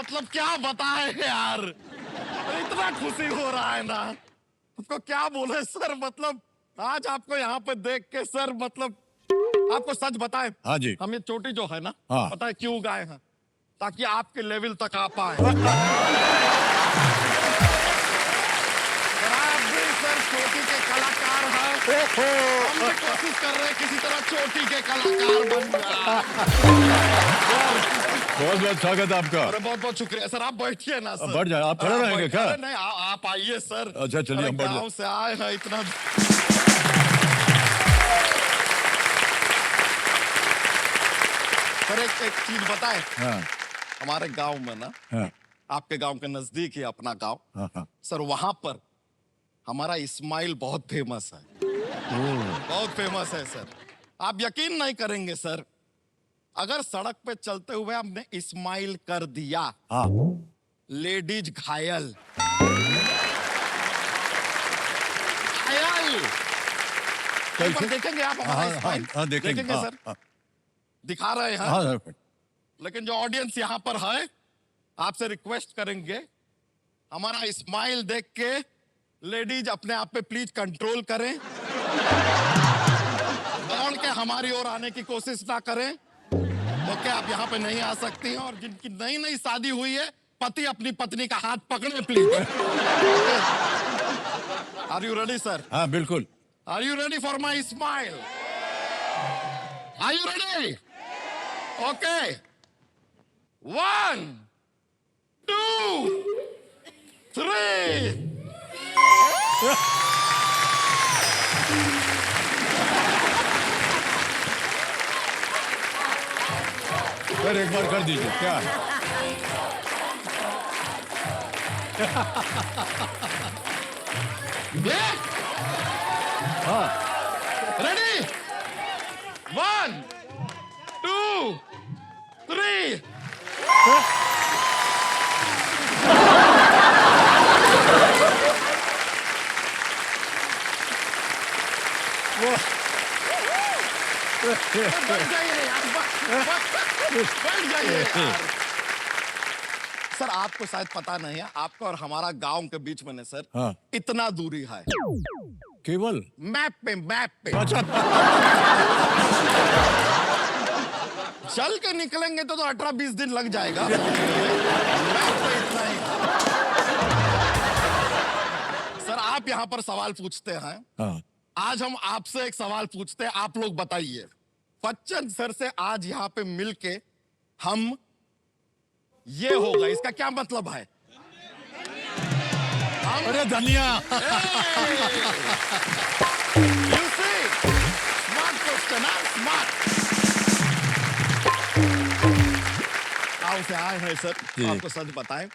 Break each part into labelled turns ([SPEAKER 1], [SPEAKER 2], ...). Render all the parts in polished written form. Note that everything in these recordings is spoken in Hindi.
[SPEAKER 1] मतलब क्या बताए यार, इतना खुशी हो रहा है ना, आपको क्या बोले सर। मतलब आज आपको यहाँ पे देख के सर, मतलब आपको सच बताए,
[SPEAKER 2] हाँ जी।
[SPEAKER 1] हम ये चोटी जो है ना,
[SPEAKER 2] हाँ।
[SPEAKER 1] पता है क्यों गाए हैं? ताकि आपके लेवल तक आ पाए। आप भी सर चोटी के कलाकार हैं, हम भी कोशिश कर रहे हैं किसी तरह चोटी के कलाकार बन जाए।
[SPEAKER 2] बहुत बहुत स्वागत है आपका।
[SPEAKER 1] अरे बहुत बहुत शुक्रिया सर, आप बैठिए ना सर।
[SPEAKER 2] बैठ जाए, आप खड़े रहेंगे क्या?
[SPEAKER 1] अरे नहीं, आप आइए सर।
[SPEAKER 2] अच्छा चलिए, हम बैठ
[SPEAKER 1] गाँव
[SPEAKER 2] जाए।
[SPEAKER 1] से आए हैं इतना। सर एक चीज बताएं,
[SPEAKER 2] हाँ
[SPEAKER 1] हमारे गांव में ना,
[SPEAKER 2] हाँ
[SPEAKER 1] आपके गांव के नजदीक ही अपना गांव,
[SPEAKER 2] हाँ हाँ।
[SPEAKER 1] सर वहां पर हमारा इस्माइल बहुत फेमस है, बहुत फेमस है सर। आप यकीन नहीं करेंगे सर, अगर सड़क पे चलते हुए हमने इस्माइल कर दिया,
[SPEAKER 2] हाँ
[SPEAKER 1] लेडीज घायल घायल। एक बार देखेंगे आप हमारा इस्माइल?
[SPEAKER 2] हाँ देखेंगे
[SPEAKER 1] देखेंगे सर,
[SPEAKER 2] हाँ
[SPEAKER 1] दिखा रहे हैं।
[SPEAKER 2] हाँ।
[SPEAKER 1] लेकिन जो ऑडियंस यहाँ पर है, आपसे रिक्वेस्ट करेंगे, हमारा इस्माइल देख के लेडीज अपने आप पे प्लीज कंट्रोल करें, दौड़ के हमारी ओर आने की कोशिश ना करें। ओके, आप यहाँ पे नहीं आ सकती हैं। और जिनकी नई नई शादी हुई है, पति अपनी पत्नी का हाथ पकड़े please. Are you ready sir?
[SPEAKER 2] हाँ बिल्कुल।
[SPEAKER 1] Are you ready for my smile? Are you ready? Okay, 1 2 3।
[SPEAKER 2] Sir एक बार कर दीजिए क्या? हाँ
[SPEAKER 1] रेडी? 1 2 3। बैठ जाइए यार, बैठ जाइए यार। सर आपको शायद पता नहीं है, आपका और हमारा गांव के बीच में ना सर,
[SPEAKER 2] हाँ।
[SPEAKER 1] इतना दूरी है,
[SPEAKER 2] केवल
[SPEAKER 1] मैप पे।
[SPEAKER 2] अच्छा।
[SPEAKER 1] चल के निकलेंगे तो 18-20 दिन लग जाएगा। मैप पे इतना ही। सर आप यहाँ पर सवाल पूछते हैं,
[SPEAKER 2] हाँ
[SPEAKER 1] आज हम आपसे एक सवाल पूछते हैं, आप लोग बताइए। बच्चन सर से आज यहाँ पे मिलके हम, ये होगा, इसका क्या मतलब है?
[SPEAKER 2] अरे धनिया।
[SPEAKER 1] You see? Smart question, huh? Smart. गाँव से आए हैं सर,
[SPEAKER 2] जी।
[SPEAKER 1] आपको सच बताएं,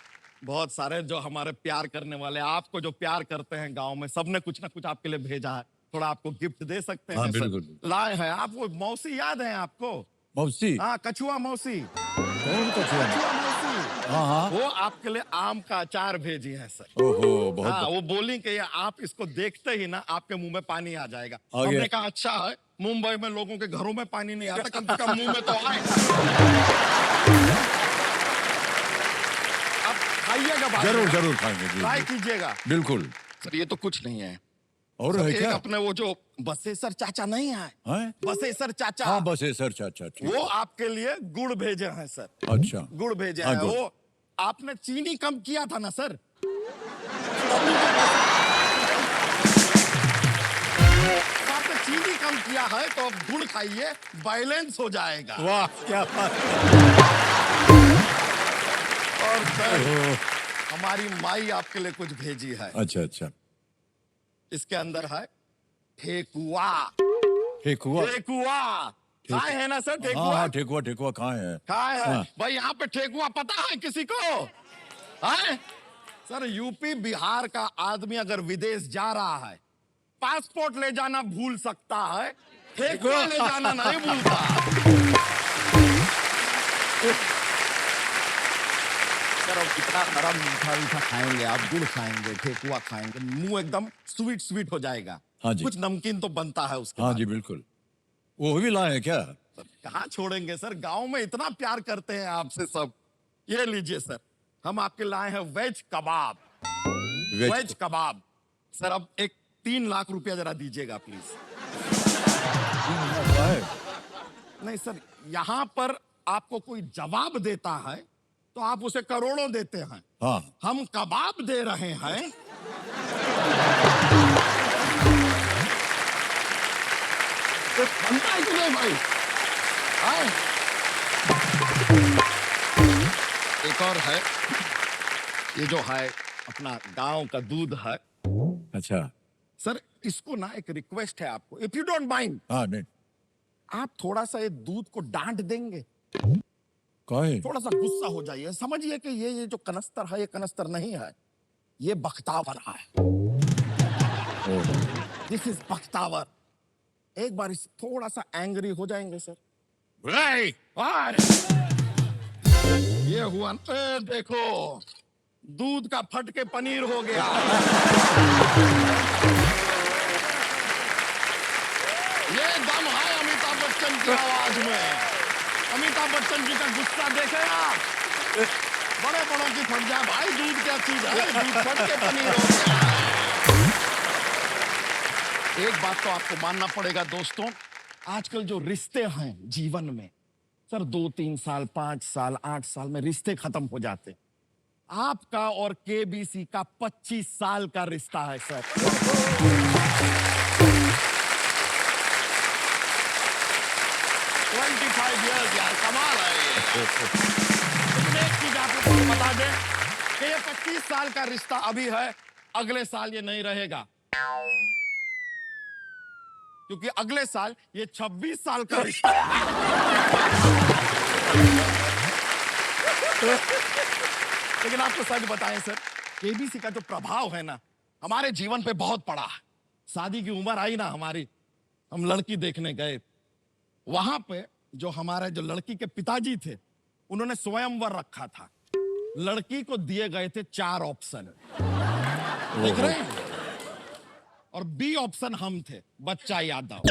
[SPEAKER 1] बहुत सारे जो हमारे प्यार करने वाले, आपको जो प्यार करते हैं गांव में, सबने कुछ ना कुछ आपके लिए भेजा है। थोड़ा आपको गिफ्ट दे सकते हैं
[SPEAKER 2] हाँ,
[SPEAKER 1] सर?
[SPEAKER 2] बिल्कुल।
[SPEAKER 1] लाए हैं आपको। मौसी याद है आपको?
[SPEAKER 2] मौसी?
[SPEAKER 1] हाँ, कछुआ मौसी।
[SPEAKER 2] कौन कछुआ?
[SPEAKER 1] कछुआ मौसी,
[SPEAKER 2] हाँ हाँ।
[SPEAKER 1] वो आपके लिए आम का अचार भेजी है सर।
[SPEAKER 2] ओहो बहुत
[SPEAKER 1] हाँ, वो बोली कि आप इसको देखते ही ना आपके मुंह में पानी आ जाएगा।
[SPEAKER 2] आ गया।
[SPEAKER 1] हमने कहा अच्छा है, मुंबई में लोगों के घरों में पानी नहीं आता, कम से कम मुंह में तो आए। आप खाइएगा बाद में।
[SPEAKER 2] जरूर जरूर खाएंगे जी,
[SPEAKER 1] ट्राई
[SPEAKER 2] जी।
[SPEAKER 1] कीजिएगा।
[SPEAKER 2] बिल्कुल।
[SPEAKER 1] सर ये तो कुछ नहीं है।
[SPEAKER 2] और
[SPEAKER 1] सर,
[SPEAKER 2] है
[SPEAKER 1] एक
[SPEAKER 2] क्या?
[SPEAKER 1] अपने वो जो बसेसर चाचा नहीं है,
[SPEAKER 2] हैं?
[SPEAKER 1] बसेसर चाचा,
[SPEAKER 2] हाँ बस ये सर चाचा ठीक।
[SPEAKER 1] वो आपके लिए गुड़ भेजे हैं सर।
[SPEAKER 2] अच्छा
[SPEAKER 1] गुड़ भेजे
[SPEAKER 2] हाँ,
[SPEAKER 1] हैं।
[SPEAKER 2] गुड़।
[SPEAKER 1] वो आपने चीनी कम किया था ना सर, आपने चीनी कम किया है तो अब गुड़ खाइए, बैलेंस हो जाएगा।
[SPEAKER 2] वाह क्या बात।
[SPEAKER 1] और सर
[SPEAKER 2] ओहो,
[SPEAKER 1] हमारी माई आपके लिए कुछ भेजी है।
[SPEAKER 2] अच्छा अच्छा।
[SPEAKER 1] इसके अंदर है ठेकुआ।
[SPEAKER 2] ठेकुआ?
[SPEAKER 1] ठेकुआ खाए हैं ना सर?
[SPEAKER 2] हाँ
[SPEAKER 1] ठेकुआ
[SPEAKER 2] हाँ ठेकुआ ठेकुआ खाए हैं।
[SPEAKER 1] खाए हैं
[SPEAKER 2] हाँ।
[SPEAKER 1] भाई। यहाँ पे ठेकुआ पता है किसी को? है सर, यूपी बिहार का आदमी अगर विदेश जा रहा है, पासपोर्ट ले जाना भूल सकता है, ठेकुआ ले जाना नहीं भूलता। सर अब इतना नरम मीठा मीठा खाएंगे आप, गुड़ खाएंगे, ठेकुआ खाएंगे, मुंह एकदम स्वीट स्वीट हो जाएगा।
[SPEAKER 2] हाँ जी।
[SPEAKER 1] कुछ नमकीन तो बनता है उसके
[SPEAKER 2] हाँ
[SPEAKER 1] बाद।
[SPEAKER 2] जी बिल्कुल। वो भी लाए हैं क्या?
[SPEAKER 1] कहाँ छोड़ेंगे सर, गांव में इतना प्यार करते हैं आपसे सब। ये लीजिए सर, हम आपके लाए हैं वेज कबाब।
[SPEAKER 2] वेज
[SPEAKER 1] वेज कबाब सर, अब एक 3 लाख रुपया जरा दीजिएगा प्लीज।
[SPEAKER 2] है।
[SPEAKER 1] नहीं सर, यहां पर आपको कोई जवाब देता है तो आप उसे करोड़ों देते हैं।
[SPEAKER 2] हाँ
[SPEAKER 1] हम कबाब दे रहे हैं। तो बनता है कि नहीं भाई? आए। एक और है, ये जो है अपना गांव का दूध है।
[SPEAKER 2] अच्छा।
[SPEAKER 1] सर इसको ना एक रिक्वेस्ट है आपको, इफ यू डोंट माइंड,
[SPEAKER 2] हाँ नहीं
[SPEAKER 1] आप थोड़ा सा ये दूध को डांट देंगे।
[SPEAKER 2] कहे
[SPEAKER 1] थोड़ा सा गुस्सा हो जाइए, समझिए कि ये जो कनस्तर है, ये कनस्तर नहीं है, ये बख्तावर है। This is Bakhtawar. एक बार इस थोड़ा सा एंग्री हो जाएंगे सर। ये हुआ देखो, दूध का फट के पनीर हो गया। ये दम है अमिताभ बच्चन की आवाज में। अमिताभ बच्चन जी का गुस्सा देखे आप, बड़े बड़ों की फट जाए भाई, दूध क्या चीज है, दूध फट के पनीर हो गया। एक बात तो आपको मानना पड़ेगा दोस्तों, आजकल जो रिश्ते हैं जीवन में सर, 2-3 साल, 5 साल, 8 साल में रिश्ते खत्म हो जाते। आपका और केबीसी का 25 साल का रिश्ता है सर। 25 years यार, कमाल है ये। लेकिन एक चीज आपको बता दें कि ये 25 साल का रिश्ता अभी है, अगले साल ये नहीं रहेगा, क्योंकि अगले साल ये 26 साल का रिश्ता है। लेकिन आपको सच बताएं सर, केबीसी का जो प्रभाव है ना हमारे जीवन पे बहुत पड़ा है। शादी की उम्र आई ना हमारी, हम लड़की देखने गए, वहां पे जो हमारे जो लड़की के पिताजी थे, उन्होंने स्वयंवर रखा था। लड़की को दिए गए थे 4 ऑप्शन, देख रहे हैं, और बी ऑप्शन हम थे, बच्चा यादव।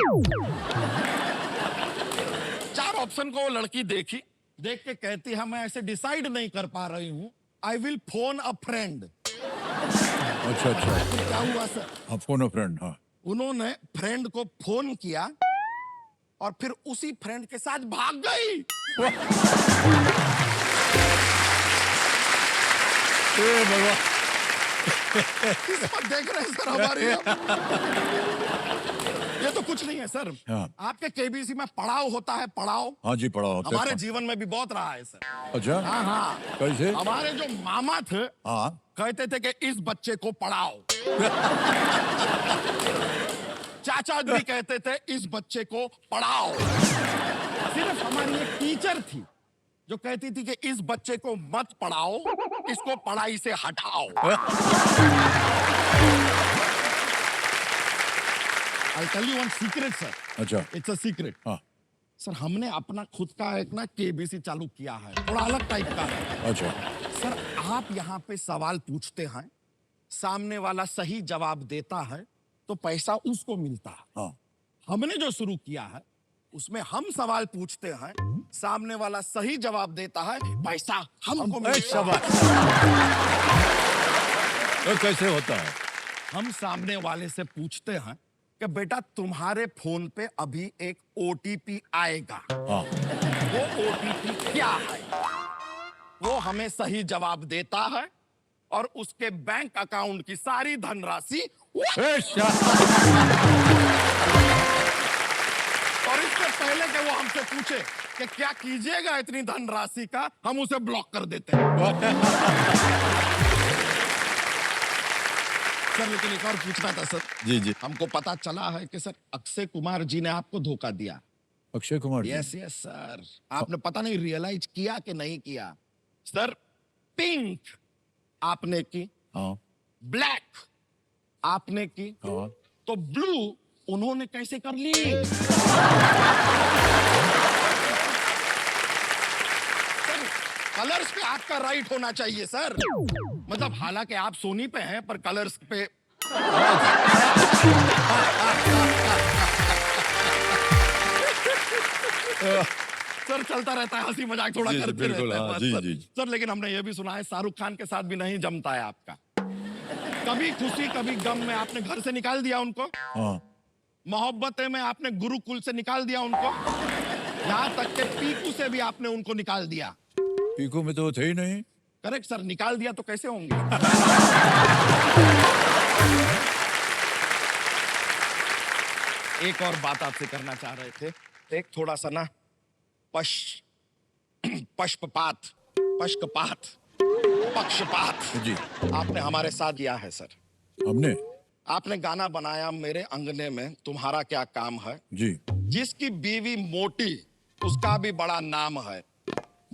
[SPEAKER 1] 4 ऑप्शन को वो लड़की देखी, देख के कहती है मैं ऐसे डिसाइड नहीं कर पा रही हूं, I will phone a friend.
[SPEAKER 2] अच्छा अच्छा।
[SPEAKER 1] क्या हुआ सर?
[SPEAKER 2] हाँ फोन फ्रेंड। हाँ
[SPEAKER 1] उन्होंने फ्रेंड को फोन किया और फिर उसी फ्रेंड के साथ भाग गई।
[SPEAKER 2] भगवान।
[SPEAKER 1] किस्मत देख रहे हैं सर हमारी। ये तो कुछ नहीं है सर।
[SPEAKER 2] हाँ।
[SPEAKER 1] आपके केबीसी में पड़ाव होता है, पड़ाव।
[SPEAKER 2] हाँ जी पढ़ा होता
[SPEAKER 1] हमारे
[SPEAKER 2] है।
[SPEAKER 1] जीवन में भी बहुत रहा है सर।
[SPEAKER 2] अच्छा
[SPEAKER 1] हाँ हाँ,
[SPEAKER 2] कैसे?
[SPEAKER 1] हमारे जो मामा थे
[SPEAKER 2] हाँ
[SPEAKER 1] कहते थे कि इस बच्चे को पढ़ाओ। चाचा भी कहते थे इस बच्चे को पढ़ाओ। सिर्फ हमारी एक टीचर थी जो कहती थी कि इस बच्चे को मत पढ़ाओ, इसको पढ़ाई से हटाओ। I'll tell you one secret sir.
[SPEAKER 2] अच्छा।
[SPEAKER 1] It's a secret.
[SPEAKER 2] हाँ
[SPEAKER 1] सर हमने अपना खुद का एक ना केबीसी चालू किया है, थोड़ा अलग टाइप का है।
[SPEAKER 2] अच्छा।
[SPEAKER 1] सर आप यहाँ पे सवाल पूछते हैं, सामने वाला सही जवाब देता है तो पैसा उसको मिलता है।
[SPEAKER 2] हाँ
[SPEAKER 1] हमने जो शुरू किया है उसमें हम सवाल पूछते हैं, सामने वाला सही जवाब देता है, पैसा हमको मिलता है।
[SPEAKER 2] शाबाश। तो कैसे होता है?
[SPEAKER 1] हम सामने वाले से पूछते हैं कि बेटा तुम्हारे फोन पे अभी एक ओटीपी आएगा,
[SPEAKER 2] हाँ
[SPEAKER 1] वो ओटीपी क्या है? वो हमें सही जवाब देता है और उसके बैंक अकाउंट की सारी धनराशि, और इससे पहले कि वो हमसे पूछे कि क्या कीजिएगा इतनी धनराशि का, हम उसे ब्लॉक कर देते हैं। सर लेकिन एक और पूछना था सर।
[SPEAKER 2] जी जी।
[SPEAKER 1] हमको पता चला है कि सर अक्षय कुमार जी ने आपको धोखा दिया।
[SPEAKER 2] Akshay Kumar ji?
[SPEAKER 1] Yes yes sir, आपने पता नहीं रियलाइज किया कि नहीं किया। सर पिंक आपने की,
[SPEAKER 2] हाँ
[SPEAKER 1] ब्लैक आपने की,
[SPEAKER 2] हाँ।
[SPEAKER 1] तो ब्लू उन्होंने कैसे कर ली? सर कलर्स पे आपका राइट होना चाहिए सर। मतलब हालांकि आप सोनी पे हैं पर कलर्स पे। सर चलता रहता है, हंसी मजाक थोड़ा
[SPEAKER 2] जी, जी,
[SPEAKER 1] करते
[SPEAKER 2] बिल्कुल,
[SPEAKER 1] रहते हैं
[SPEAKER 2] हाँ,
[SPEAKER 1] बस,
[SPEAKER 2] जी,
[SPEAKER 1] सर।
[SPEAKER 2] जी, जी।
[SPEAKER 1] सर लेकिन हमने ये भी सुना है शाहरुख खान के साथ भी नहीं जमता है आपका। कभी खुशी कभी गम में आपने घर से निकाल दिया उनको,
[SPEAKER 2] हाँ,
[SPEAKER 1] मोहब्बतें में आपने गुरुकुल से निकाल दिया उनको, यहाँ तक के पीकू से भी आपने उनको निकाल दिया।
[SPEAKER 2] पीकू में तो वो थे ही नहीं।
[SPEAKER 1] करेक्ट सर, निकाल दिया तो कैसे होंगे। एक और बात आपसे करना चाह रहे थे, एक थोड़ा सा ना पक्षपात पक्षपात
[SPEAKER 2] जी,
[SPEAKER 1] आपने हमारे साथ किया है सर।
[SPEAKER 2] हमने।
[SPEAKER 1] आपने गाना बनाया मेरे अंगने में तुम्हारा क्या काम है,
[SPEAKER 2] जी,
[SPEAKER 1] जिसकी बीवी मोटी उसका भी बड़ा नाम है।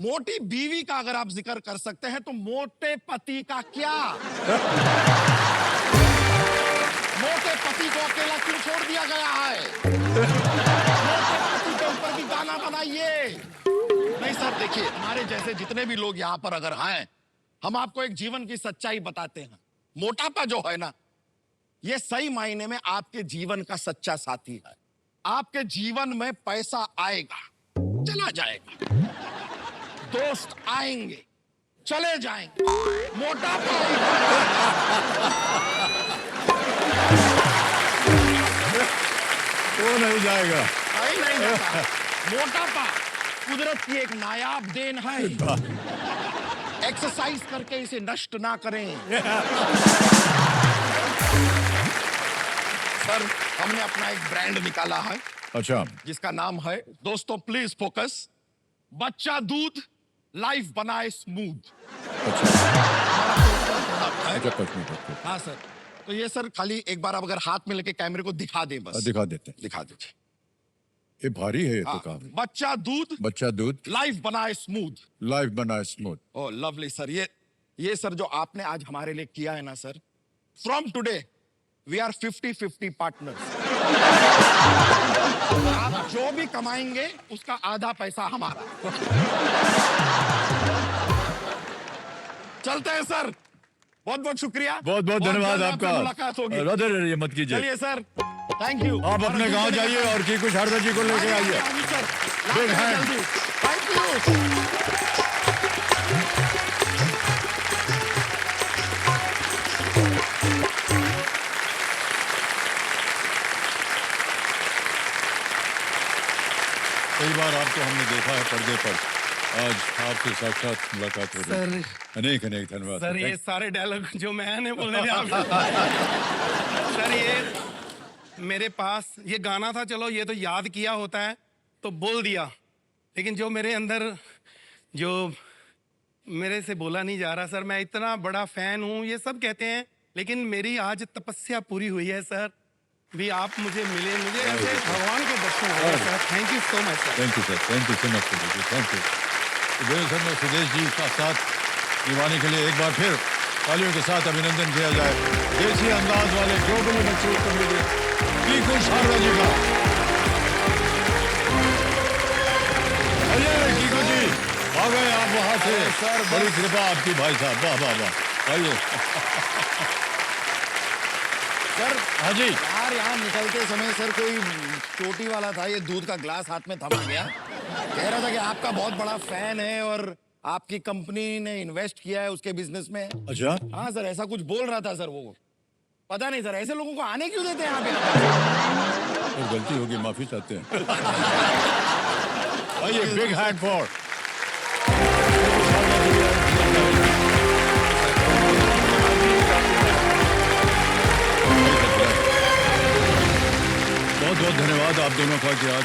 [SPEAKER 1] मोटी बीवी का अगर आप जिक्र कर सकते हैं तो मोटे पति का क्या। मोटे पति को अकेला क्यों छोड़ दिया गया है। मोटे पति के ऊपर भी गाना बनाइए। नहीं सर देखिए, हमारे जैसे जितने भी लोग यहाँ पर अगर हैं, हम आपको एक जीवन की सच्चाई बताते हैं। मोटापा जो है ना, ये सही मायने में आपके जीवन का सच्चा साथी है। आपके जीवन में पैसा आएगा, चला जाएगा, दोस्त आएंगे, चले जाएंगे, मोटापा
[SPEAKER 2] वो नहीं जाएगा।
[SPEAKER 1] नहीं जाता। मोटापा कुदरत की एक नायाब देन है। एक्सरसाइज करके इसे नष्ट ना करें। सर हमने अपना एक ब्रांड निकाला है
[SPEAKER 2] अच्छा,
[SPEAKER 1] जिसका नाम है, दोस्तों प्लीज फोकस, बच्चा दूध लाइफ बनाए स्मूथ।
[SPEAKER 2] अच्छा कश्मीर का।
[SPEAKER 1] हाँ सर, तो ये सर खाली एक बार आप अगर हाथ में लेके कैमरे को दिखा दें बस।
[SPEAKER 2] दिखा देते हैं।
[SPEAKER 1] दिखा दीजिए।
[SPEAKER 2] ये भारी है ये तो
[SPEAKER 1] हाँ,
[SPEAKER 2] काफी।
[SPEAKER 1] बच्चा दूध
[SPEAKER 2] बच्चा दूध
[SPEAKER 1] लाइफ बनाए स्मूथ।
[SPEAKER 2] लाइफ बनाए स्मूथ।
[SPEAKER 1] ओह लवली सर, ये सर जो आपने आज हमारे लिए किया है ना sir, from today we are 50-50 partners. आप जो भी कमाएंगे उसका आधा पैसा हमारा। चलते हैं सर, बहुत बहुत शुक्रिया।
[SPEAKER 2] बहुत बहुत धन्यवाद
[SPEAKER 1] जल्द आपसे
[SPEAKER 2] आपका।
[SPEAKER 1] मुलाकात होगी।
[SPEAKER 2] अरे ये मत कीजिए।
[SPEAKER 1] चलिए सर, थैंक यू।
[SPEAKER 2] आप अपने गांव जाइए और की कुछ शारदा जी को लेके आइए।
[SPEAKER 1] Sir
[SPEAKER 2] Big hand.
[SPEAKER 1] Thank you.
[SPEAKER 2] कई बार आपको हमने देखा है पर्दे पर, आज आपसे साक्षात मुलाकात हो रही है। अनेक अनेक धन्यवाद।
[SPEAKER 3] सर ये सारे डायलॉग जो मैंने बोलने थे आपको। सर ये मेरे पास ये गाना था, चलो ये तो याद किया होता है तो बोल दिया, लेकिन जो मेरे अंदर जो मेरे से बोला नहीं जा रहा सर, मैं इतना बड़ा फैन हूँ, ये सब कहते हैं, लेकिन मेरी आज तपस्या पूरी हुई है सर। भी आप मुझे मिले, मुझे ऐसे भगवान के दर्शन हो गए sir. Thank you so much sir.
[SPEAKER 2] Thank you sir, thank you so much sir, thank you. तो मेरे सर में सुदेश जी का साथ निभाने के लिए एक बार फिर तालियों के साथ अभिनंदन किया जाए देसी अंदाज वाले ग्लोबली मशहूर कॉमेडियन पीकू शारदा जी का। अरे टीकू जी आ गए आप वहां से।
[SPEAKER 1] सर,
[SPEAKER 2] बड़ी कृपा आपकी भाई साहब, वाह वाह वाह। आइए
[SPEAKER 1] सर
[SPEAKER 2] हाँ जी।
[SPEAKER 1] यार यहाँ निकलते समय सर कोई चोटी वाला था, ये दूध का ग्लास हाथ में थमा गया, कह रहा था कि आपका बहुत बड़ा फैन है और आपकी कंपनी ने इन्वेस्ट किया है उसके बिजनेस में।
[SPEAKER 2] अच्छा,
[SPEAKER 1] हाँ सर ऐसा कुछ बोल रहा था सर वो। पता नहीं सर ऐसे लोगों को आने क्यों देते हैं यहाँ पे।
[SPEAKER 2] तो गलती होगी, माफी चाहते हैं। आइए बिग हैंड फॉर बहुत बहुत धन्यवाद आप दोनों का कि आज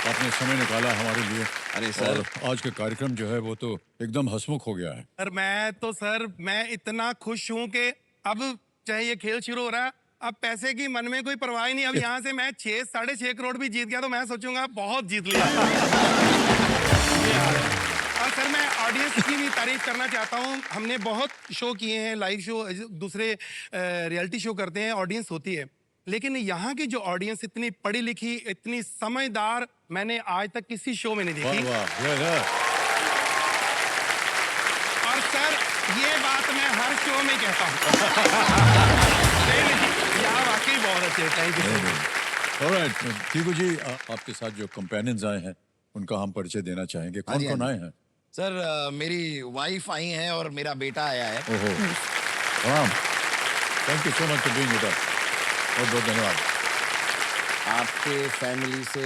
[SPEAKER 2] आपने समय निकाला हमारे लिए।
[SPEAKER 1] अरे सर।
[SPEAKER 2] और आज का कार्यक्रम जो है वो तो एकदम हंसमुख हो गया है।
[SPEAKER 3] सर मैं इतना खुश हूँ कि अब चाहे ये खेल शुरू हो रहा है, अब पैसे की मन में कोई परवाह ही नहीं। अब यहाँ से मैं 6-6.5 करोड़ भी जीत गया तो मैं सोचूंगा बहुत जीत लिया। और सर मैं ऑडियंस की भी तारीफ करना चाहता हूँ। हमने बहुत शो किए हैं, लाइव शो, दूसरे रियलिटी शो करते हैं, ऑडियंस होती है, लेकिन यहाँ की जो ऑडियंस इतनी पढ़ी लिखी, इतनी समझदार मैंने आज तक किसी शो में नहीं देखी। और सर ये बात मैं हर शो में कहता हूँ। यहाँ वाकई बहुत अच्छे। Thank you.
[SPEAKER 2] ऑलराइट टीकू जी, आपके साथ जो कंपेनियंस आए हैं उनका हम परिचय देना चाहेंगे।
[SPEAKER 1] हाँ
[SPEAKER 2] कौन
[SPEAKER 1] जी,
[SPEAKER 2] कौन
[SPEAKER 1] हाँ
[SPEAKER 2] आए हैं?
[SPEAKER 1] सर मेरी वाइफ आई हैं और मेरा बेटा आया है।
[SPEAKER 2] ओहो, Ram, thank you so much for being with us. बहुत बहुत धन्यवाद।
[SPEAKER 1] आपके फैमिली से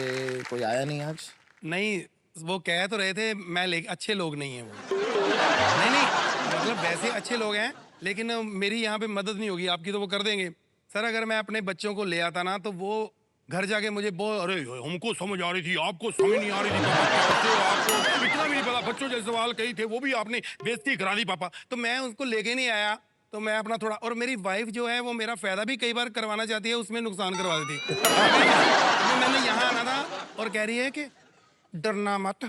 [SPEAKER 1] कोई आया नहीं आज?
[SPEAKER 3] नहीं, वो कह तो रहे थे मैं ले अच्छे लोग नहीं हैं वो। नहीं नहीं, मतलब वैसे अच्छे लोग हैं, लेकिन मेरी यहाँ पे मदद नहीं होगी, आपकी तो वो कर देंगे। सर अगर मैं अपने बच्चों को ले आता ना तो वो घर जाके मुझे अरे हमको समझ आ रही थी, आपको समझ नहीं आ रही थी पापा, आपको इतना भी नहीं पता, बच्चों जैसे सवाल कही थे वो भी आपने बेइज्जती करा दी पापा। तो मैं उसको लेके नहीं आया, तो मैं अपना थोड़ा, और मेरी वाइफ जो है वो मेरा फायदा भी कई बार करवाना चाहती है, उसमें नुकसान करवा देती है। अभी मैंने यहाँ आना था और कह रही है कि डरना मत,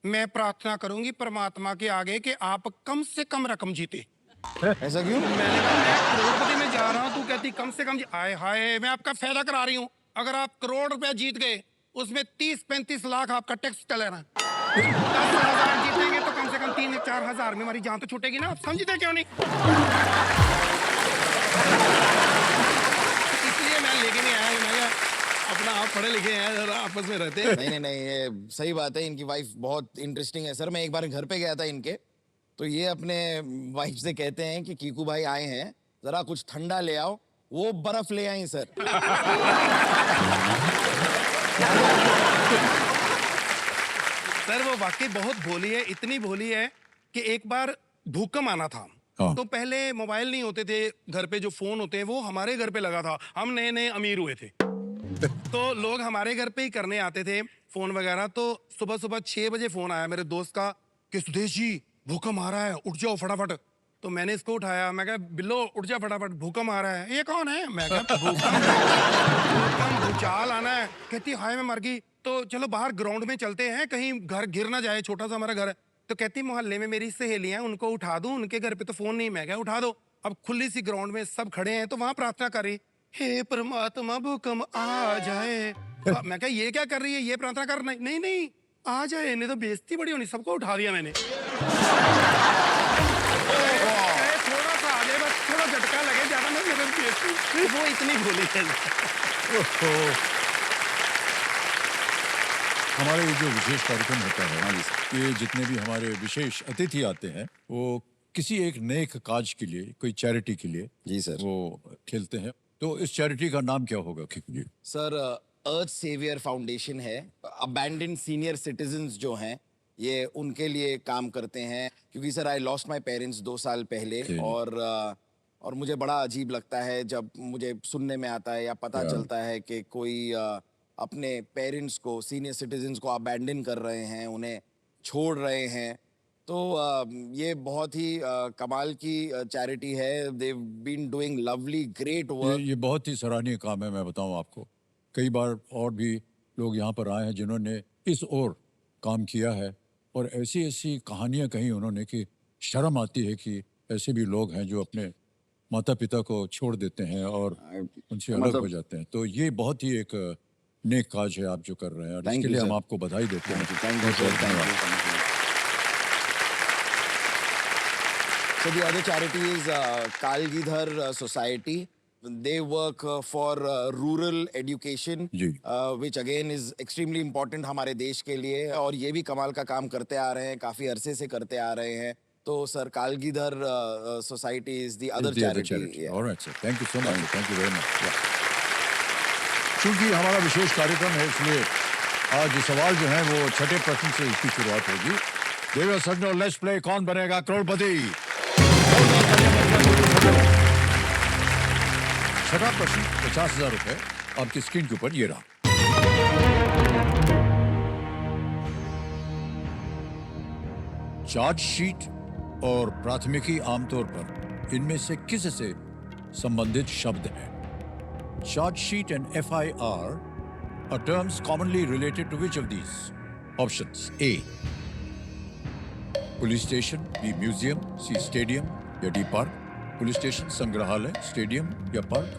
[SPEAKER 3] मैं प्रार्थना करूंगी परमात्मा के आगे कि आप कम से कम रकम जीते।
[SPEAKER 1] ऐसा क्यों?
[SPEAKER 3] मैंने कहा मैं करोड़पति में जा रहा हूँ, तू कहती कम से कम आए हाय, मैं आपका फायदा करा रही हूँ। अगर आप करोड़ रुपया जीत गए उसमें 30-35 लाख आपका टैक्स चलेगा। 10,000 जीतेंगे तो कम से कम 3-4 हजार में हमारी जान तो छूटेगी ना, आप समझते क्यों नहीं? इसलिए मैं लेके नहीं आया, मैं अपना आप पढ़े लिखे हैं, जरा आपस में रहते हैं।
[SPEAKER 1] नहीं नहीं नहीं, ये सही बात है। इनकी वाइफ बहुत इंटरेस्टिंग है सर। मैं एक बार घर पे गया था इनके, तो ये अपने वाइफ से कहते हैं कि कीकू भाई आए हैं, जरा कुछ ठंडा ले आओ। वो बर्फ ले आई सर।
[SPEAKER 3] सर वो वाकई बहुत भोली है, इतनी भोली है कि एक बार भूकंप आना था।
[SPEAKER 2] हाँ।
[SPEAKER 3] तो पहले मोबाइल नहीं होते थे घर पे, जो फोन होते हैं वो हमारे घर पे लगा था, हम नए नए अमीर हुए थे। तो लोग हमारे घर पे ही करने आते थे फोन वगैरह। तो सुबह सुबह 6 बजे फोन आया मेरे दोस्त का कि सुदेश जी भूकंप आ रहा है, उठ जाओ फटाफट। तो मैंने इसको उठाया, मैं कहा बिल्लो उठ जा फटाफट, भूकंप आ रहा है। ये कौन है? मैं कहा भूकंप भूचाल आना है। कहती हाय मैं मर गई। तो चलो बाहर ग्राउंड में चलते हैं, कहीं घर गिर ना जाए, छोटा सा हमारा घर है। तो कहती मोहल्ले में मेरी सहेलियां, उनको उठा दूं, उनके घर पे तो फोन नहीं। मैं क्या उठा दो। अब खुली सी ग्राउंड में सब खड़े हैं, तो वहां प्रार्थना कर रही, हे परमात्मा भूकंप आ जाए। मैं क्या ये क्या कर रही है, ये प्रार्थना कर? नहीं नहीं आ जाए, नहीं तो बेइज्जती बड़ी होनी। सबको उठा दिया मैंने। थोड़ा सा आगे बस, थोड़ा झटका लगे, ज्यादा नहीं लगे बेइज्जती। वो इतनी भोली है।
[SPEAKER 2] हमारे ये जो विशेष कार्यक्रम होता है, ये जितने भी हमारे विशेष अतिथि आते हैं वो किसी एक नेक काज के लिए, कोई चैरिटी के लिए
[SPEAKER 1] जी सर।
[SPEAKER 2] वो खेलते हैं। तो इस चैरिटी का नाम क्या होगा कीकू जी?
[SPEAKER 1] सर अर्थ सेवियर फाउंडेशन है। अबैंडन्ड सीनियर सिटीजन्स जो हैं ये उनके लिए काम करते हैं। क्योंकि sir I lost my parents 2 साल पहले,
[SPEAKER 2] जी।
[SPEAKER 1] और मुझे बड़ा अजीब लगता है जब मुझे सुनने में आता है या पता चलता है कि कोई अपने पेरेंट्स को, सीनियर सिटीजन्स को अबैंडन कर रहे हैं, उन्हें छोड़ रहे हैं। तो ये बहुत ही कमाल की चैरिटी है। They've been doing lovely great work.
[SPEAKER 2] ये बहुत ही सराहनीय काम है। मैं बताऊं आपको, कई बार और भी लोग यहाँ पर आए हैं जिन्होंने इस ओर काम किया है, और ऐसी ऐसी कहानियाँ कही उन्होंने कि शर्म आती है कि ऐसे भी लोग हैं जो अपने माता पिता को छोड़ देते हैं और उनसे अलग हो जाते हैं। तो ये बहुत ही एक नेक काज है आप जो कर रहे हैं, और इसके लिए हम आपको बधाई देते हैं।
[SPEAKER 1] Thank you, sir. Thank you. Thank you. So the other charity is Kalgidhar Society. They work for rural education,
[SPEAKER 2] ji.
[SPEAKER 1] which again is extremely important हमारे देश के लिए, और ये भी कमाल का काम करते आ रहे हैं, काफी अरसे से करते आ रहे हैं। तो sir Kalgidhar Society is the other charity. Yeah.
[SPEAKER 2] All right, sir. Thank you so much. Thank you very much. Yeah. चूंकि हमारा विशेष कार्यक्रम है, इसलिए आज सवाल जो है वो छठे प्रश्न से इसकी शुरुआत होगी। देवर सज्जनों, लेट्स प्ले कौन बनेगा करोड़पति। छठा प्रश्न 50,000 रुपए आपकी स्क्रीन के ऊपर ये रहा। चार्जशीट और प्राथमिकी आमतौर पर इनमें से किस से संबंधित शब्द है? Charge-sheet and FIR are terms commonly related to which of these? Options: A, police station, B, museum, C, stadium, या D, park. पुलिस स्टेशन, संग्रहालय, स्टेडियम या पार्क?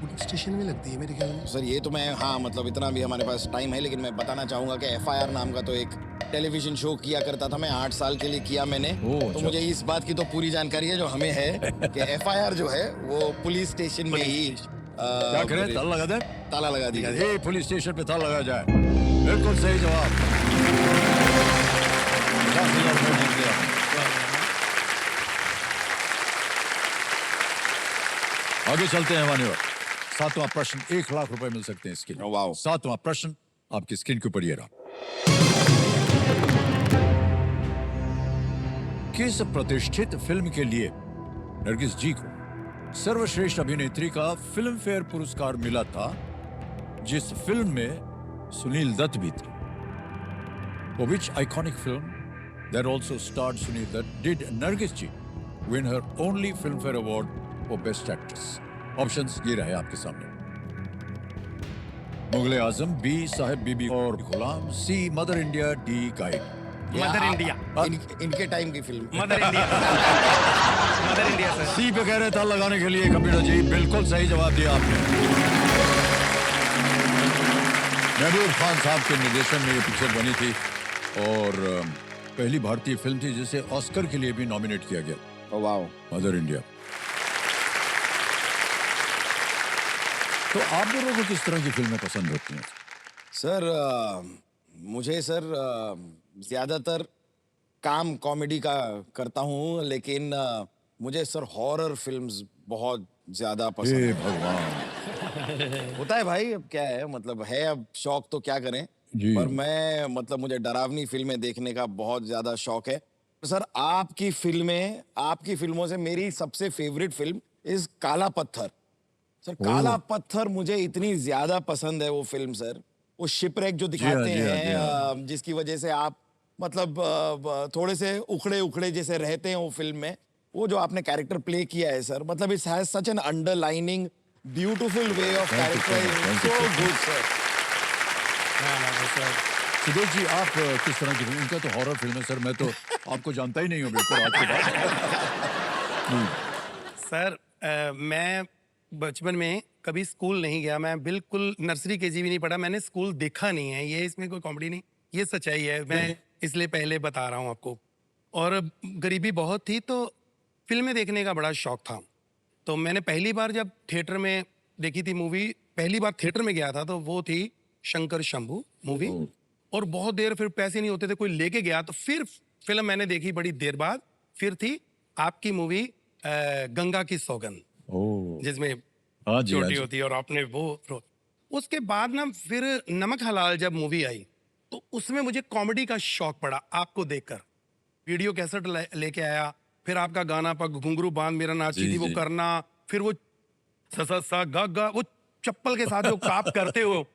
[SPEAKER 3] पुलिस स्टेशन में लगती है मेरे ख्याल में।
[SPEAKER 1] सर ये तो मैं, हाँ मतलब इतना भी हमारे पास टाइम है, लेकिन मैं बताना चाहूंगा कि FIR नाम का तो एक टेलीविजन शो किया करता था, मैं 8 साल के लिए किया मैंने। तो मुझे इस बात की तो पूरी जानकारी है जो हमें है कि FIR जो है वो पुलिस स्टेशन में ही
[SPEAKER 2] क्या करें, ताला लगा दे?
[SPEAKER 1] ताला लगा दिया।
[SPEAKER 2] पुलिस स्टेशन पे ताला लगा जाए। बिल्कुल सही जवाब। 50,000 रुपये जीत गए आप। आगे चलते हैं मान्यवर। 7वां प्रश्न, 1 लाख रुपए मिल सकते हैं इसके लिए।
[SPEAKER 1] वाओ।
[SPEAKER 2] 7वां प्रश्न आपकी स्क्रीन के ऊपर ये रहा। किस प्रतिष्ठित फिल्म के लिए नरगिस जी को सर्वश्रेष्ठ अभिनेत्री का फिल्म फेयर पुरस्कार मिला था, जिस फिल्म में सुनील दत्त भी थे? For which iconic film that also starred Sunil Dutt did Nargis ji win her only Filmfare Award for Best Actress? Options ये रहे आपके सामने। मुगले आजम, B Sahib Bibi Aur Ghulam, C Mother India, D Guide.
[SPEAKER 3] Mother India.
[SPEAKER 1] इनके टाइम की फिल्म।
[SPEAKER 3] Mother India. Mother India sir.
[SPEAKER 2] C पे कह रहे ताल लगाने के लिए कंप्यूटर जी, बिल्कुल सही जवाब दिया आपने। महबूब खान साहब के निर्देशन में ये पिक्चर बनी थी और पहली भारतीय फिल्म थी जिसे ऑस्कर के लिए भी नॉमिनेट किया गया।
[SPEAKER 1] वाओ।
[SPEAKER 2] Mother India. तो आप लोगों को किस तरह की फिल्में पसंद होती हैं?
[SPEAKER 1] सर मुझे सर ज्यादातर काम कॉमेडी का करता हूँ, लेकिन मुझे सर हॉरर फिल्म्स बहुत ज्यादा पसंद
[SPEAKER 2] हे
[SPEAKER 1] है।
[SPEAKER 2] भगवान।
[SPEAKER 1] होता है भाई, अब क्या है, मतलब है अब शौक तो क्या करें।
[SPEAKER 2] जी।
[SPEAKER 1] पर मैं मतलब मुझे डरावनी फिल्में देखने का बहुत ज्यादा शौक है। सर आपकी फिल्मों से मेरी सबसे फेवरेट फिल्म इज काला पत्थर। सर काला पत्थर मुझे इतनी ज्यादा पसंद है वो फिल्म सर। वो शिपरेक जो दिखाते
[SPEAKER 2] जी हाँ,
[SPEAKER 1] हैं, जिसकी वजह से आप मतलब थोड़े से उखड़े जैसे रहते हैं वो फिल्म में। वो जो आपने कैरेक्टर प्ले किया है सर, मतलब it has such an underlining beautiful way of characterising, so good sir.
[SPEAKER 2] Sudesh ji, आप किस तरह की फिल्म? इनका तो हॉरर फिल्म है सर, मैं तो आपको जानता ही नहीं हूँ बिल्कुल आज के बाद।
[SPEAKER 3] सर मैं बचपन में कभी स्कूल नहीं गया, मैं बिल्कुल नर्सरी केजी भी नहीं पढ़ा, मैंने स्कूल देखा नहीं है। ये इसमें कोई कॉमेडी नहीं, ये सच्चाई है, मैं इसलिए पहले बता रहा हूँ आपको। और गरीबी बहुत थी तो फिल्में देखने का बड़ा शौक था। तो मैंने पहली बार जब थिएटर में देखी थी मूवी, पहली बार थिएटर में गया था तो वो थी शंकर शंभू मूवी। और बहुत देर फिर पैसे नहीं होते थे, कोई लेके गया तो फिर फिल्म मैंने देखी बड़ी देर बाद, फिर थी आपकी मूवी गंगा की सौगंध, जिसमें
[SPEAKER 2] हाँ जी, हाँ
[SPEAKER 3] चोटी
[SPEAKER 2] जी।
[SPEAKER 3] होती है और आपने वो उसके बाद ना फिर नमक हलाल जब मूवी आई तो उसमें मुझे कॉमेडी का शौक पड़ा आपको देखकर। वीडियो कैसेट लेके आया, फिर आपका गाना पग घुंघरू बांध मेरा नाची
[SPEAKER 2] जी,
[SPEAKER 3] थी वो
[SPEAKER 2] जी।
[SPEAKER 3] करना, फिर वो सा गा गा वो चप्पल के साथ जो काप करते हो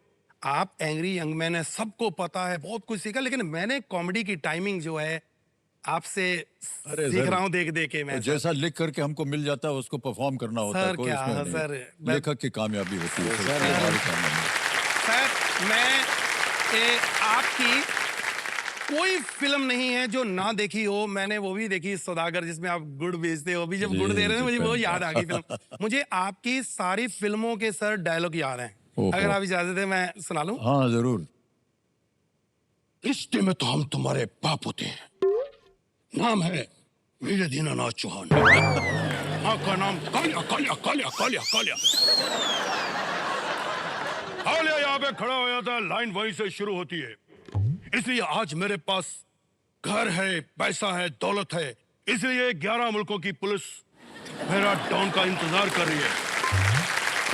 [SPEAKER 3] आप। एंग्री यंग मैन है, सबको पता है, बहुत कुछ सीखा, लेकिन मैंने कॉमेडी की टाइमिंग जो है आपसे
[SPEAKER 2] अरे
[SPEAKER 3] सीख
[SPEAKER 2] सर,
[SPEAKER 3] रहा हूँ देख देख के मैं
[SPEAKER 2] तो
[SPEAKER 3] सर।
[SPEAKER 2] जैसा लिख करके हमको मिल जाता है उसको परफॉर्म करना होता है,
[SPEAKER 3] सर,
[SPEAKER 2] कोई
[SPEAKER 3] क्या
[SPEAKER 2] इसमें नहीं।
[SPEAKER 3] सर,
[SPEAKER 2] लेखक की कामयाबी होती है
[SPEAKER 1] सर,
[SPEAKER 2] हमारी कामयाबी।
[SPEAKER 3] सर मैं आपकी कोई फिल्म नहीं है जो ना देखी हो। मैंने वो भी देखी सौदागर, जिसमें आप गुड़ बेचते हो। अभी जब
[SPEAKER 2] जी,
[SPEAKER 3] गुड़ दे रहे थे मुझे वो
[SPEAKER 2] जी,
[SPEAKER 3] याद आ गई फिल्म। मुझे आपकी सारी फिल्मों के सर डायलॉग याद हैं,
[SPEAKER 2] ओहो।
[SPEAKER 3] अगर आप इजाजत है मैं सुना लूं।
[SPEAKER 2] हाँ जरूर।
[SPEAKER 3] रिश्ते में तो हम तुम्हारे बाप होते हैं, नाम है मेरे दीनानाथ चौहान, माँ का नाम कालिया कालिया कालिया कालिया कालिया। कालिया यहाँ पे खड़ा हो जाता है, लाइन वहीं से शुरू होती है। इसलिए आज मेरे पास घर है, पैसा है, दौलत है, इसलिए 11 मुल्कों की पुलिस मेरा डॉन का इंतजार कर रही है।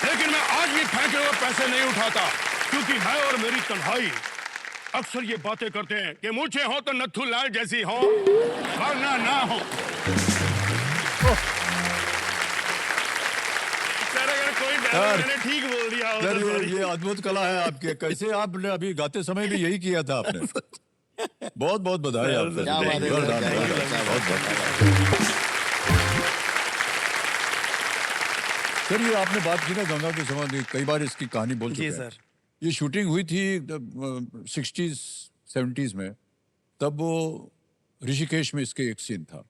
[SPEAKER 3] लेकिन मैं आज भी फेंके हुए पैसे नहीं उठाता, क्योंकि मैं और मेरी तन्हाई अक्सर ये बातें करते हैं कि मुझे हो तो नथु लाल जैसी हो, वरना ना हो। सर अगर कोई डायलॉग मैंने ठीक बोल दिया हो
[SPEAKER 2] सर
[SPEAKER 3] तो sorry।
[SPEAKER 2] ये अद्भुत कला है आपके। कैसे आपने अभी गाते समय भी यही किया था आपने? बहुत बहुत बधाई आपको।
[SPEAKER 1] क्या बात है,
[SPEAKER 2] जोरदार,
[SPEAKER 1] क्या बात है,
[SPEAKER 2] जोरदार,
[SPEAKER 1] क्या
[SPEAKER 2] बहुत
[SPEAKER 1] बात
[SPEAKER 2] बहुत। सर ये आपने बात की ना गंगा के संबंध में, कई बार इसकी कहानी बोल चुके
[SPEAKER 3] जी
[SPEAKER 2] हैं।
[SPEAKER 3] सर।
[SPEAKER 2] ये शूटिंग हुई थी 60s 70s में। तब वो ऋषिकेश में इसके एक सीन था,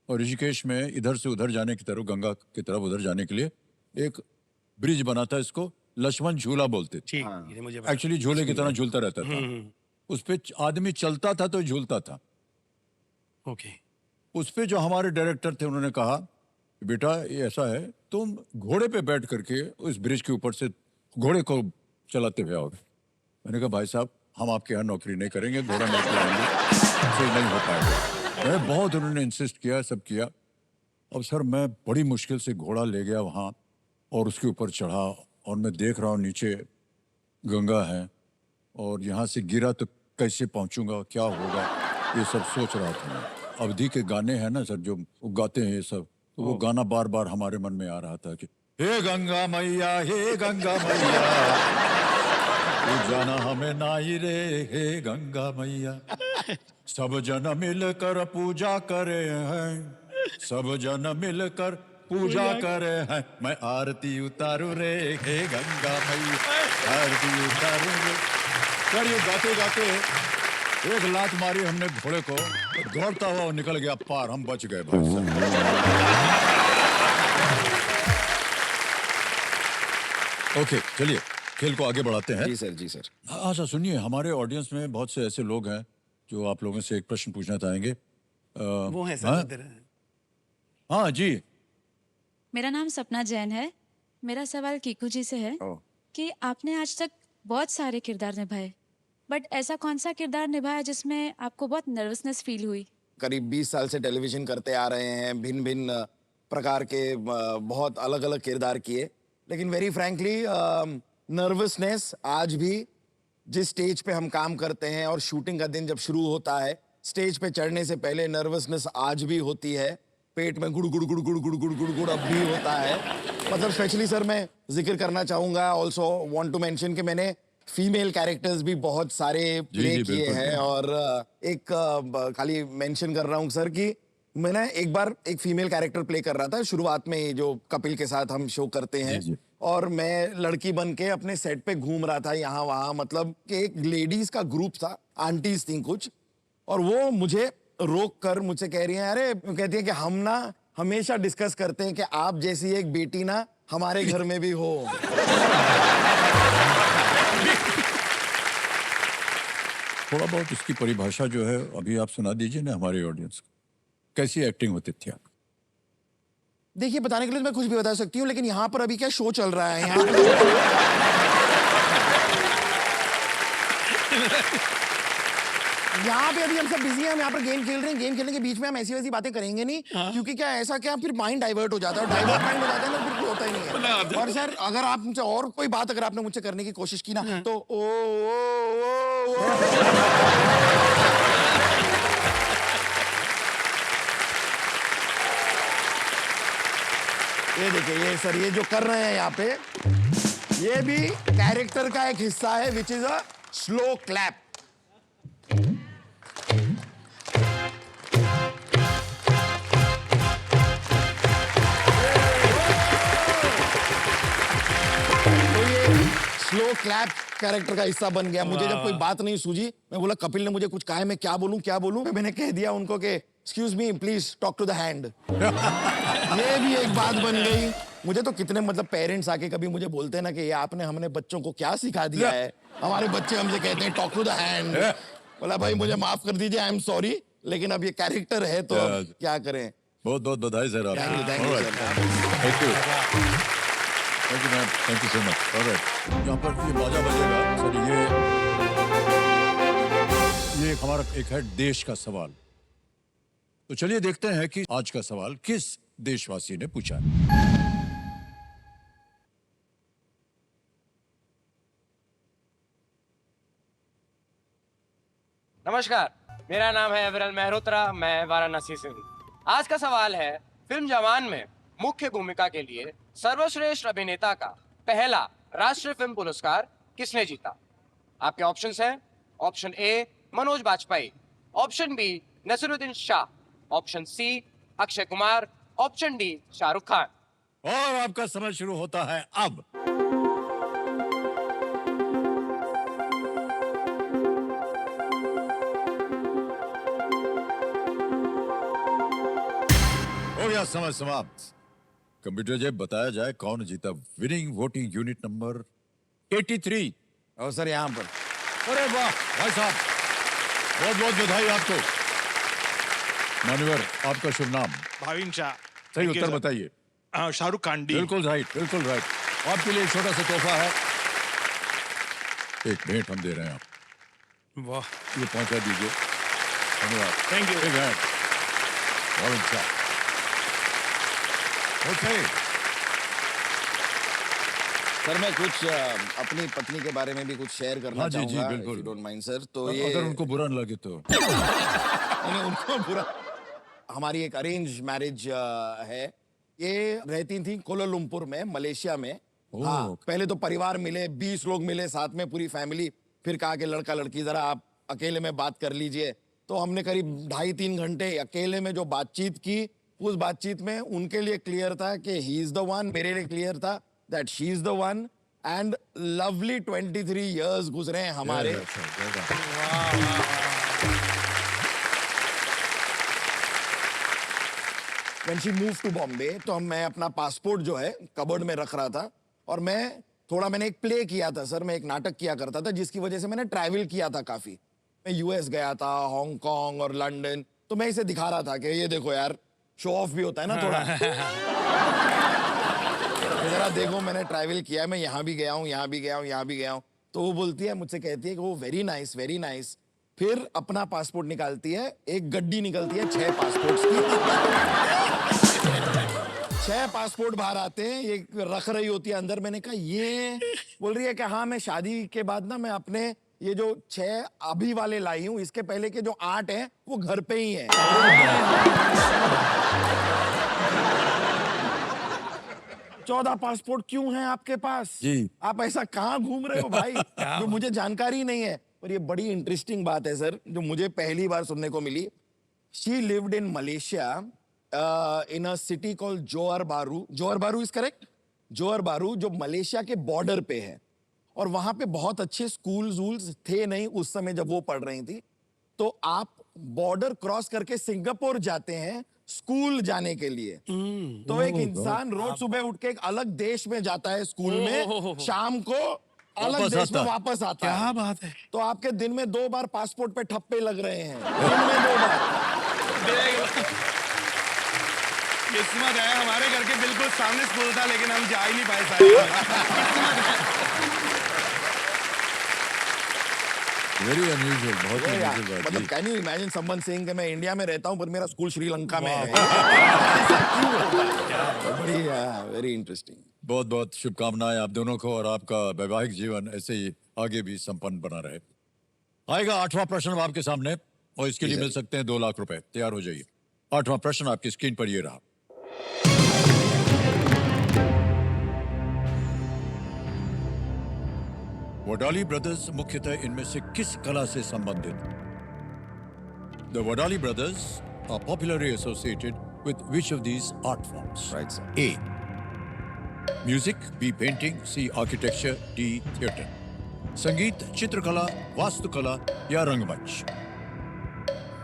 [SPEAKER 2] और ऋषिकेश में इधर से उधर जाने की तरफ, गंगा की तरफ उधर जाने के लिए एक ब्रिज बना था, इसको लक्ष्मण झूला बोलते थे।
[SPEAKER 3] ठीक, ये मुझे पता।
[SPEAKER 2] एक्चुअली झूले की तरह झूलता रहता था। उस पे आदमी चलता था तो झूलता था।
[SPEAKER 3] ओके।
[SPEAKER 2] उस पे जो हमारे डायरेक्टर थे उन्होंने कहा, बेटा ये ऐसा है, तुम घोड़े पे बैठ करके उस ब्रिज के ऊपर से घोड़े को चलाते हुए आओगे। मैंने कहा भाई साहब हम आपके यहाँ नौकरी नहीं करेंगे, घोड़ा नहीं खिलाएंगे, ऐसे नहीं हो पाएगा। मैं बहुत उन्होंने इंसिस्ट किया, सब किया। अब सर मैं बड़ी मुश्किल से घोड़ा ले गया वहाँ और उसके ऊपर चढ़ा और मैं देख रहा हूँ नीचे गंगा है और यहाँ से गिरा तो कैसे पहुँचूंगा, क्या होगा, ये सब सोच रहा था मैं। अवधि के गाने हैं ना सर जो वो गाते हैं ये सब, तो वो गाना बार बार हमारे मन में आ रहा था कि हे गंगा मैया, हे गंगा मैया, तू जाना हमें नाई रे, हे गंगा मैया। सब जन मिलकर पूजा करे हैं, सब जन मिलकर पूजा करे हैं, मैं आरती उतारू रे, हे गंगा मैया, आरती उतारू रे। सर ये गाते गाते एक लात मारी हमने घोड़े को, दौड़ता हुआ वो निकल गया पार, हम बच गए भाई साहब। ओके चलिए खेल को आगे बढ़ाते हैं।
[SPEAKER 1] जी सर, जी सर।
[SPEAKER 2] अच्छा सुनिए, हमारे ऑडियंस में बहुत से ऐसे लोग हैं जो आप लोगों से एक प्रश्न पूछना चाहेंगे।
[SPEAKER 3] वो है
[SPEAKER 2] हाँ?
[SPEAKER 3] सर इधर।
[SPEAKER 2] हाँ जी।
[SPEAKER 4] मेरा नाम सपना जैन है। मेरा सवाल कीकू जी से है कि आपने आज तक बहुत सारे किरदार निभाए, बट ऐसा कौन सा किरदार निभाया जिसमें आपको बहुत नर्वसनेस फील हुई?
[SPEAKER 1] करीब 20 साल से टेलीविजन करते आ रहे हैं, भिन्न भिन्न प्रकार के बहुत अलग अलग किरदार किए, लेकिन वेरी फ्रैंकली नर्वसनेस आज भी जिस स्टेज पे हम काम करते हैं और शूटिंग का दिन जब शुरू होता है, स्टेज पे चढ़ने से पहले नर्वसनेस आज भी होती है। पेट में गुड़ गुड़ गुड़ गुड़ गुड़ गुड़ गुड़ गुड़ अब भी होता है। मतलब स्पेशली सर मैं जिक्र करना चाहूँगा, ऑल्सो वांट टू मेंशन कि मैंने फीमेल कैरेक्टर्स भी बहुत सारे प्ले किए हैं और एक खाली मेंशन कर रहा हूँ सर कि मैंने एक बार एक फीमेल कैरेक्टर प्ले कर रहा था शुरुआत में, जो कपिल के साथ हम शो करते हैं, और मैं लड़की बन के अपने सेट पे घूम रहा था यहाँ वहाँ। मतलब कि एक लेडीज का ग्रुप था, आंटीज थी कुछ, और वो मुझे रोक कर मुझसे कह रही हैं, अरे कहती है कि हम ना हमेशा डिस्कस करते हैं कि आप जैसी एक बेटी ना हमारे घर में भी हो।
[SPEAKER 2] थोड़ा बहुत इसकी परिभाषा जो है अभी आप सुना दीजिए ना हमारे ऑडियंस को, कैसी एक्टिंग होती थी आप?
[SPEAKER 1] देखिए बताने के लिए तो मैं कुछ भी बता सकती हूँ, लेकिन यहाँ पर अभी क्या शो चल रहा है यहाँ पे अभी हम सब बिजी हैं, हम यहाँ पर गेम खेल रहे हैं। गेम खेलने के बीच में हम ऐसी वैसी बातें करेंगे नहीं, क्योंकि क्या ऐसा क्या फिर माइंड डाइवर्ट हो जाता है, डाइवर्ट माइंड हो जाता है ना, फिर कुछ होता ही नहीं है। और सर अगर आप मुझसे और कोई बात अगर आपने मुझसे करने की कोशिश की ना तो ये देखिए, ये सर ये जो कर रहे हैं यहाँ पे, ये भी कैरेक्टर का एक हिस्सा है, which is a slow clap. Slow clap character का हिस्सा बन गया। मुझे जब कोई बात नहीं सूझी, मैं बोला कपिल ने मुझे कुछ कहा है, मैं क्या बोलूं, मैंने कह दिया उनको कि excuse me please talk to the hand. ये भी एक बात बन गई। मुझे तो कितने मतलब पेरेंट्स आके कभी मुझे बोलते हैं ना कि ये आपने हमने बच्चों को क्या सिखा दिया है, हमारे बच्चे हमसे कहते हैं टॉक टू द हैंड। बोला भाई मुझे माफ कर दीजिए, आई एम सॉरी, लेकिन अब ये कैरेक्टर है तो क्या करें।
[SPEAKER 2] बहुत बहुत बधाई सर आपको।
[SPEAKER 1] Thank you
[SPEAKER 2] thank you ma'am, thank you so much. Alright, यहाँ पर ये बाजा बजेगा सर, ये हमारा एक है देश का सवाल। तो चलिए देखते हैं कि आज का सवाल किस देशवासी ने पूछा है।
[SPEAKER 5] नमस्कार, मेरा नाम है विरल मेहरोत्रा, मैं वाराणसी से हूँ। आज का सवाल है, फिल्म जवान में मुख्य भूमिका के लिए सर्वश्रेष्ठ अभिनेता का पहला राष्ट्रीय फिल्म पुरस्कार किसने जीता? आपके ऑप्शंस हैं, option A Manoj Bajpayee, option B Naseeruddin Shah, option C Akshay Kumar, option D Shahrukh Khan.
[SPEAKER 2] और आपका समय शुरू होता है अब। हो गया समय समाप्त। कंप्यूटर जब बताया जाए कौन जीता विनिंग वोटिंग यूनिट नंबर 83।
[SPEAKER 1] और सर यहाँ पर
[SPEAKER 2] अरे वाह भाई साहब, बहुत बहुत बधाई आपको। मान्यवर, आपका शुभ नाम?
[SPEAKER 6] भाविन शाह।
[SPEAKER 2] सही उत्तर बताइए।
[SPEAKER 6] शाहरुख खान डी।
[SPEAKER 2] बिल्कुल राइट, बिल्कुल राइट। आपके लिए एक छोटा सा तोहफा है, एक भेंट हम दे रहे हैं आप।
[SPEAKER 3] वाह,
[SPEAKER 2] ये पहुंचा दीजिए। धन्यवाद।
[SPEAKER 6] Thank you.
[SPEAKER 2] Big hand. बहुत अच्छा। ओके,
[SPEAKER 1] सर मैं कुछ अपनी पत्नी के बारे में भी कुछ शेयर करना
[SPEAKER 2] हाँ जी, जी,
[SPEAKER 1] चाहूंगा,
[SPEAKER 2] बिल्कुल।
[SPEAKER 1] if you don't mind, sir. तो ये
[SPEAKER 2] अगर उनको बुरा न लगे तो।
[SPEAKER 1] नहीं, उनको बुरा, हमारी एक अरेंज मैरिज है। ये रहती थी कोलालमपुर में, मलेशिया में।
[SPEAKER 2] ओह।
[SPEAKER 1] हाँ, पहले तो परिवार मिले, 20 लोग मिले साथ में, पूरी फैमिली। फिर कहा कि लड़का लड़की जरा आप अकेले में बात कर लीजिए। तो हमने करीब 2.5-3 घंटे अकेले में जो बातचीत की, उस बातचीत में उनके लिए क्लियर था कि ही इज द वन, मेरे लिए क्लियर था that she is the one. And lovely 23 years गुजरे हैं हमारे।
[SPEAKER 2] Yes, sir. Well done.
[SPEAKER 1] When she moved to Bombay, तो मैं अपना पासपोर्ट जो है कबर्ड में रख रहा था, और मैंने एक प्ले किया था सर। मैं एक नाटक किया करता था जिसकी वजह से मैंने ट्रैवल किया था काफी। मैं यूएस गया था, हांगकांग और लंदन। तो मैं इसे दिखा रहा था कि ये देखो यार, शो ऑफ भी होता है ना थोड़ा। तो जरा देखो, मैंने ट्रैवल किया है, मैं यहाँ भी गया हूँ, यहाँ भी गया हूँ, यहाँ भी गया हूँ। तो वो बोलती है, मुझसे कहती है कि वो वेरी नाइस, वेरी नाइस। फिर अपना पासपोर्ट निकालती है, एक गड्डी निकलती है 6 पासपोर्ट्स की। 6 पासपोर्ट बाहर आते हैं, ये रख रही होती है अंदर। मैंने कहा ये, बोल रही है कि हाँ, मैं शादी के बाद ना मैं अपने ये जो 6 अभी वाले लाई हूँ, इसके पहले के जो 8 हैं वो घर पे ही हैं। 14 पासपोर्ट क्यों हैं आपके पास?
[SPEAKER 2] जी।
[SPEAKER 1] आप ऐसा कहाँ घूम रहे हो भाई? जो मुझे जानकारी नहीं है। और ये बड़ी इंटरेस्टिंग बात है सर, जो मुझे पहली बार सुनने को मिली। She lived in Malaysia in a city called Johor Bahru. Johor बारू इज करेक्ट? जोहर बारू, जो मलेशिया के बॉर्डर पे है। और वहां पे बहुत अच्छे स्कूल्स थे नहीं उस समय जब वो पढ़ रही थी। तो आप बॉर्डर क्रॉस करके सिंगापुर जाते हैं स्कूल जाने के लिए। तो एक इंसान रोज सुबह उठ के एक अलग देश में जाता है स्कूल में, शाम को अलग
[SPEAKER 2] वापस
[SPEAKER 1] देश में
[SPEAKER 2] आता है।
[SPEAKER 1] वापस आता है।
[SPEAKER 3] क्या बात है।
[SPEAKER 1] तो आपके दिन में 2 बार पासपोर्ट पे ठप्पे लग रहे हैं, दिन में 2 बार।
[SPEAKER 3] किस्मत है, हमारे घर के बिल्कुल सामने स्कूल था, लेकिन हम जा ही नहीं पाए सारे।
[SPEAKER 2] वेरी अनयूजुअल, बहुत ही
[SPEAKER 1] यार,
[SPEAKER 2] अनयूजुअल बात।
[SPEAKER 1] मतलब
[SPEAKER 2] जी।
[SPEAKER 1] Can you imagine someone saying कि मैं इंडिया में रहता हूं पर मेरा स्कूल श्रीलंका में है? ऐसा क्यों होता है? बड़ी वेरी इंटरेस्टिंग।
[SPEAKER 2] बहुत बहुत शुभकामनाएं आप दोनों को, और आपका वैवाहिक जीवन ऐसे ही आगे भी संपन्न बना रहे। आएगा 8वां प्रश्न अब आपके सामने, और इसके लिए मिल सकते हैं 2 लाख रुपए। तैयार हो जाइए। 8वां प्रश्न आपकी स्क्रीन पर ये रहा। वडाली ब्रदर्स मुख्यतः इनमें से किस कला से संबंधित? The Wadali brothers are popularly associated with which of these art forms?
[SPEAKER 1] Right sir.
[SPEAKER 2] A. Music, B. Painting, C. Architecture, D. Theatre. संगीत, चित्रकला, वास्तुकला या रंगमंच?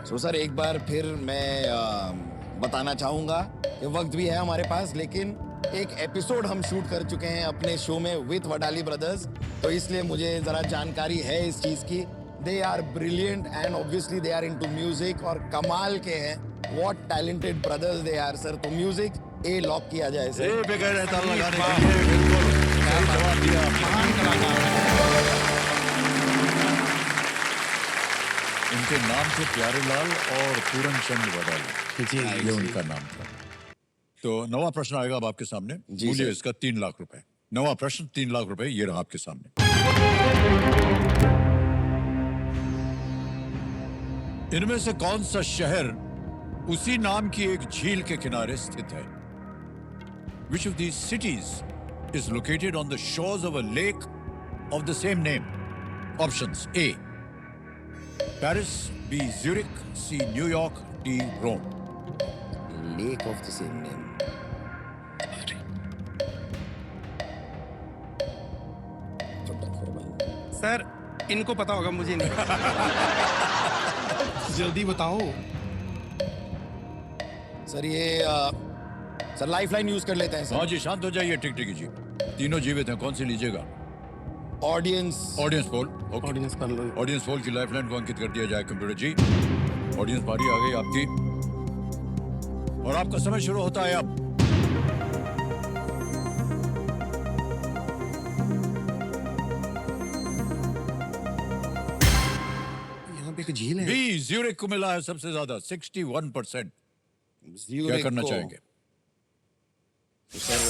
[SPEAKER 1] सो सर, एक बार फिर मैं बताना चाहूंगा कि वक्त भी है हमारे पास, लेकिन एक एपिसोड हम शूट कर चुके हैं अपने शो में विथ वडाली ब्रदर्स, तो इसलिए मुझे जरा जानकारी है इस चीज की। They are brilliant and obviously they are into music, और कमाल के हैं। What talented brothers they are sir. तो म्यूजिक ए लॉक किया जाए सर।
[SPEAKER 2] बगैर ताला लगाने के लिए बिल्कुल सही जवाब दिया आपने।
[SPEAKER 3] महान कलाकार।
[SPEAKER 2] उनके नाम थे प्यारेलाल और पूरन चंद वडाली।
[SPEAKER 3] जी,
[SPEAKER 2] ये उनका नाम था। तो 9वां प्रश्न आएगा अब आपके सामने।
[SPEAKER 1] जी,
[SPEAKER 2] मूल्य
[SPEAKER 1] सर।
[SPEAKER 2] इसका 3 लाख रुपए। 9वां प्रश्न 3 लाख रुपए, ये रहा आपके सामने। इनमें से कौन सा शहर उसी नाम की एक झील के किनारे स्थित है? Which of these cities is located on the shores of a lake of the same name? Options: A. Paris, B. Zurich, C. New York, D. Rome.
[SPEAKER 1] Lake of the same name.
[SPEAKER 3] Sir, इनको पता होगा, मुझे नहीं पता। जल्दी बताओ।
[SPEAKER 1] सर ये सर लाइफलाइन यूज कर लेते हैं
[SPEAKER 2] हाँ
[SPEAKER 1] सर।
[SPEAKER 2] जी, शांत हो जाइए। टिक जी, तीनों जीवित हैं, कौन सी लीजिएगा?
[SPEAKER 1] ऑडियंस।
[SPEAKER 2] ऑडियंस पोल। ओके,
[SPEAKER 3] ऑडियंस कर लो।
[SPEAKER 2] ऑडियंस पोल की लाइफलाइन को अंकित कर दिया जाए कंप्यूटर जी। ऑडियंस पारी आ गई आपकी, और आपका समय शुरू होता है अब।
[SPEAKER 3] एक झील है।
[SPEAKER 2] बी, ज्यूरिक को मिला है सबसे ज्यादा 61%। क्या करना चाहेंगे?
[SPEAKER 1] सर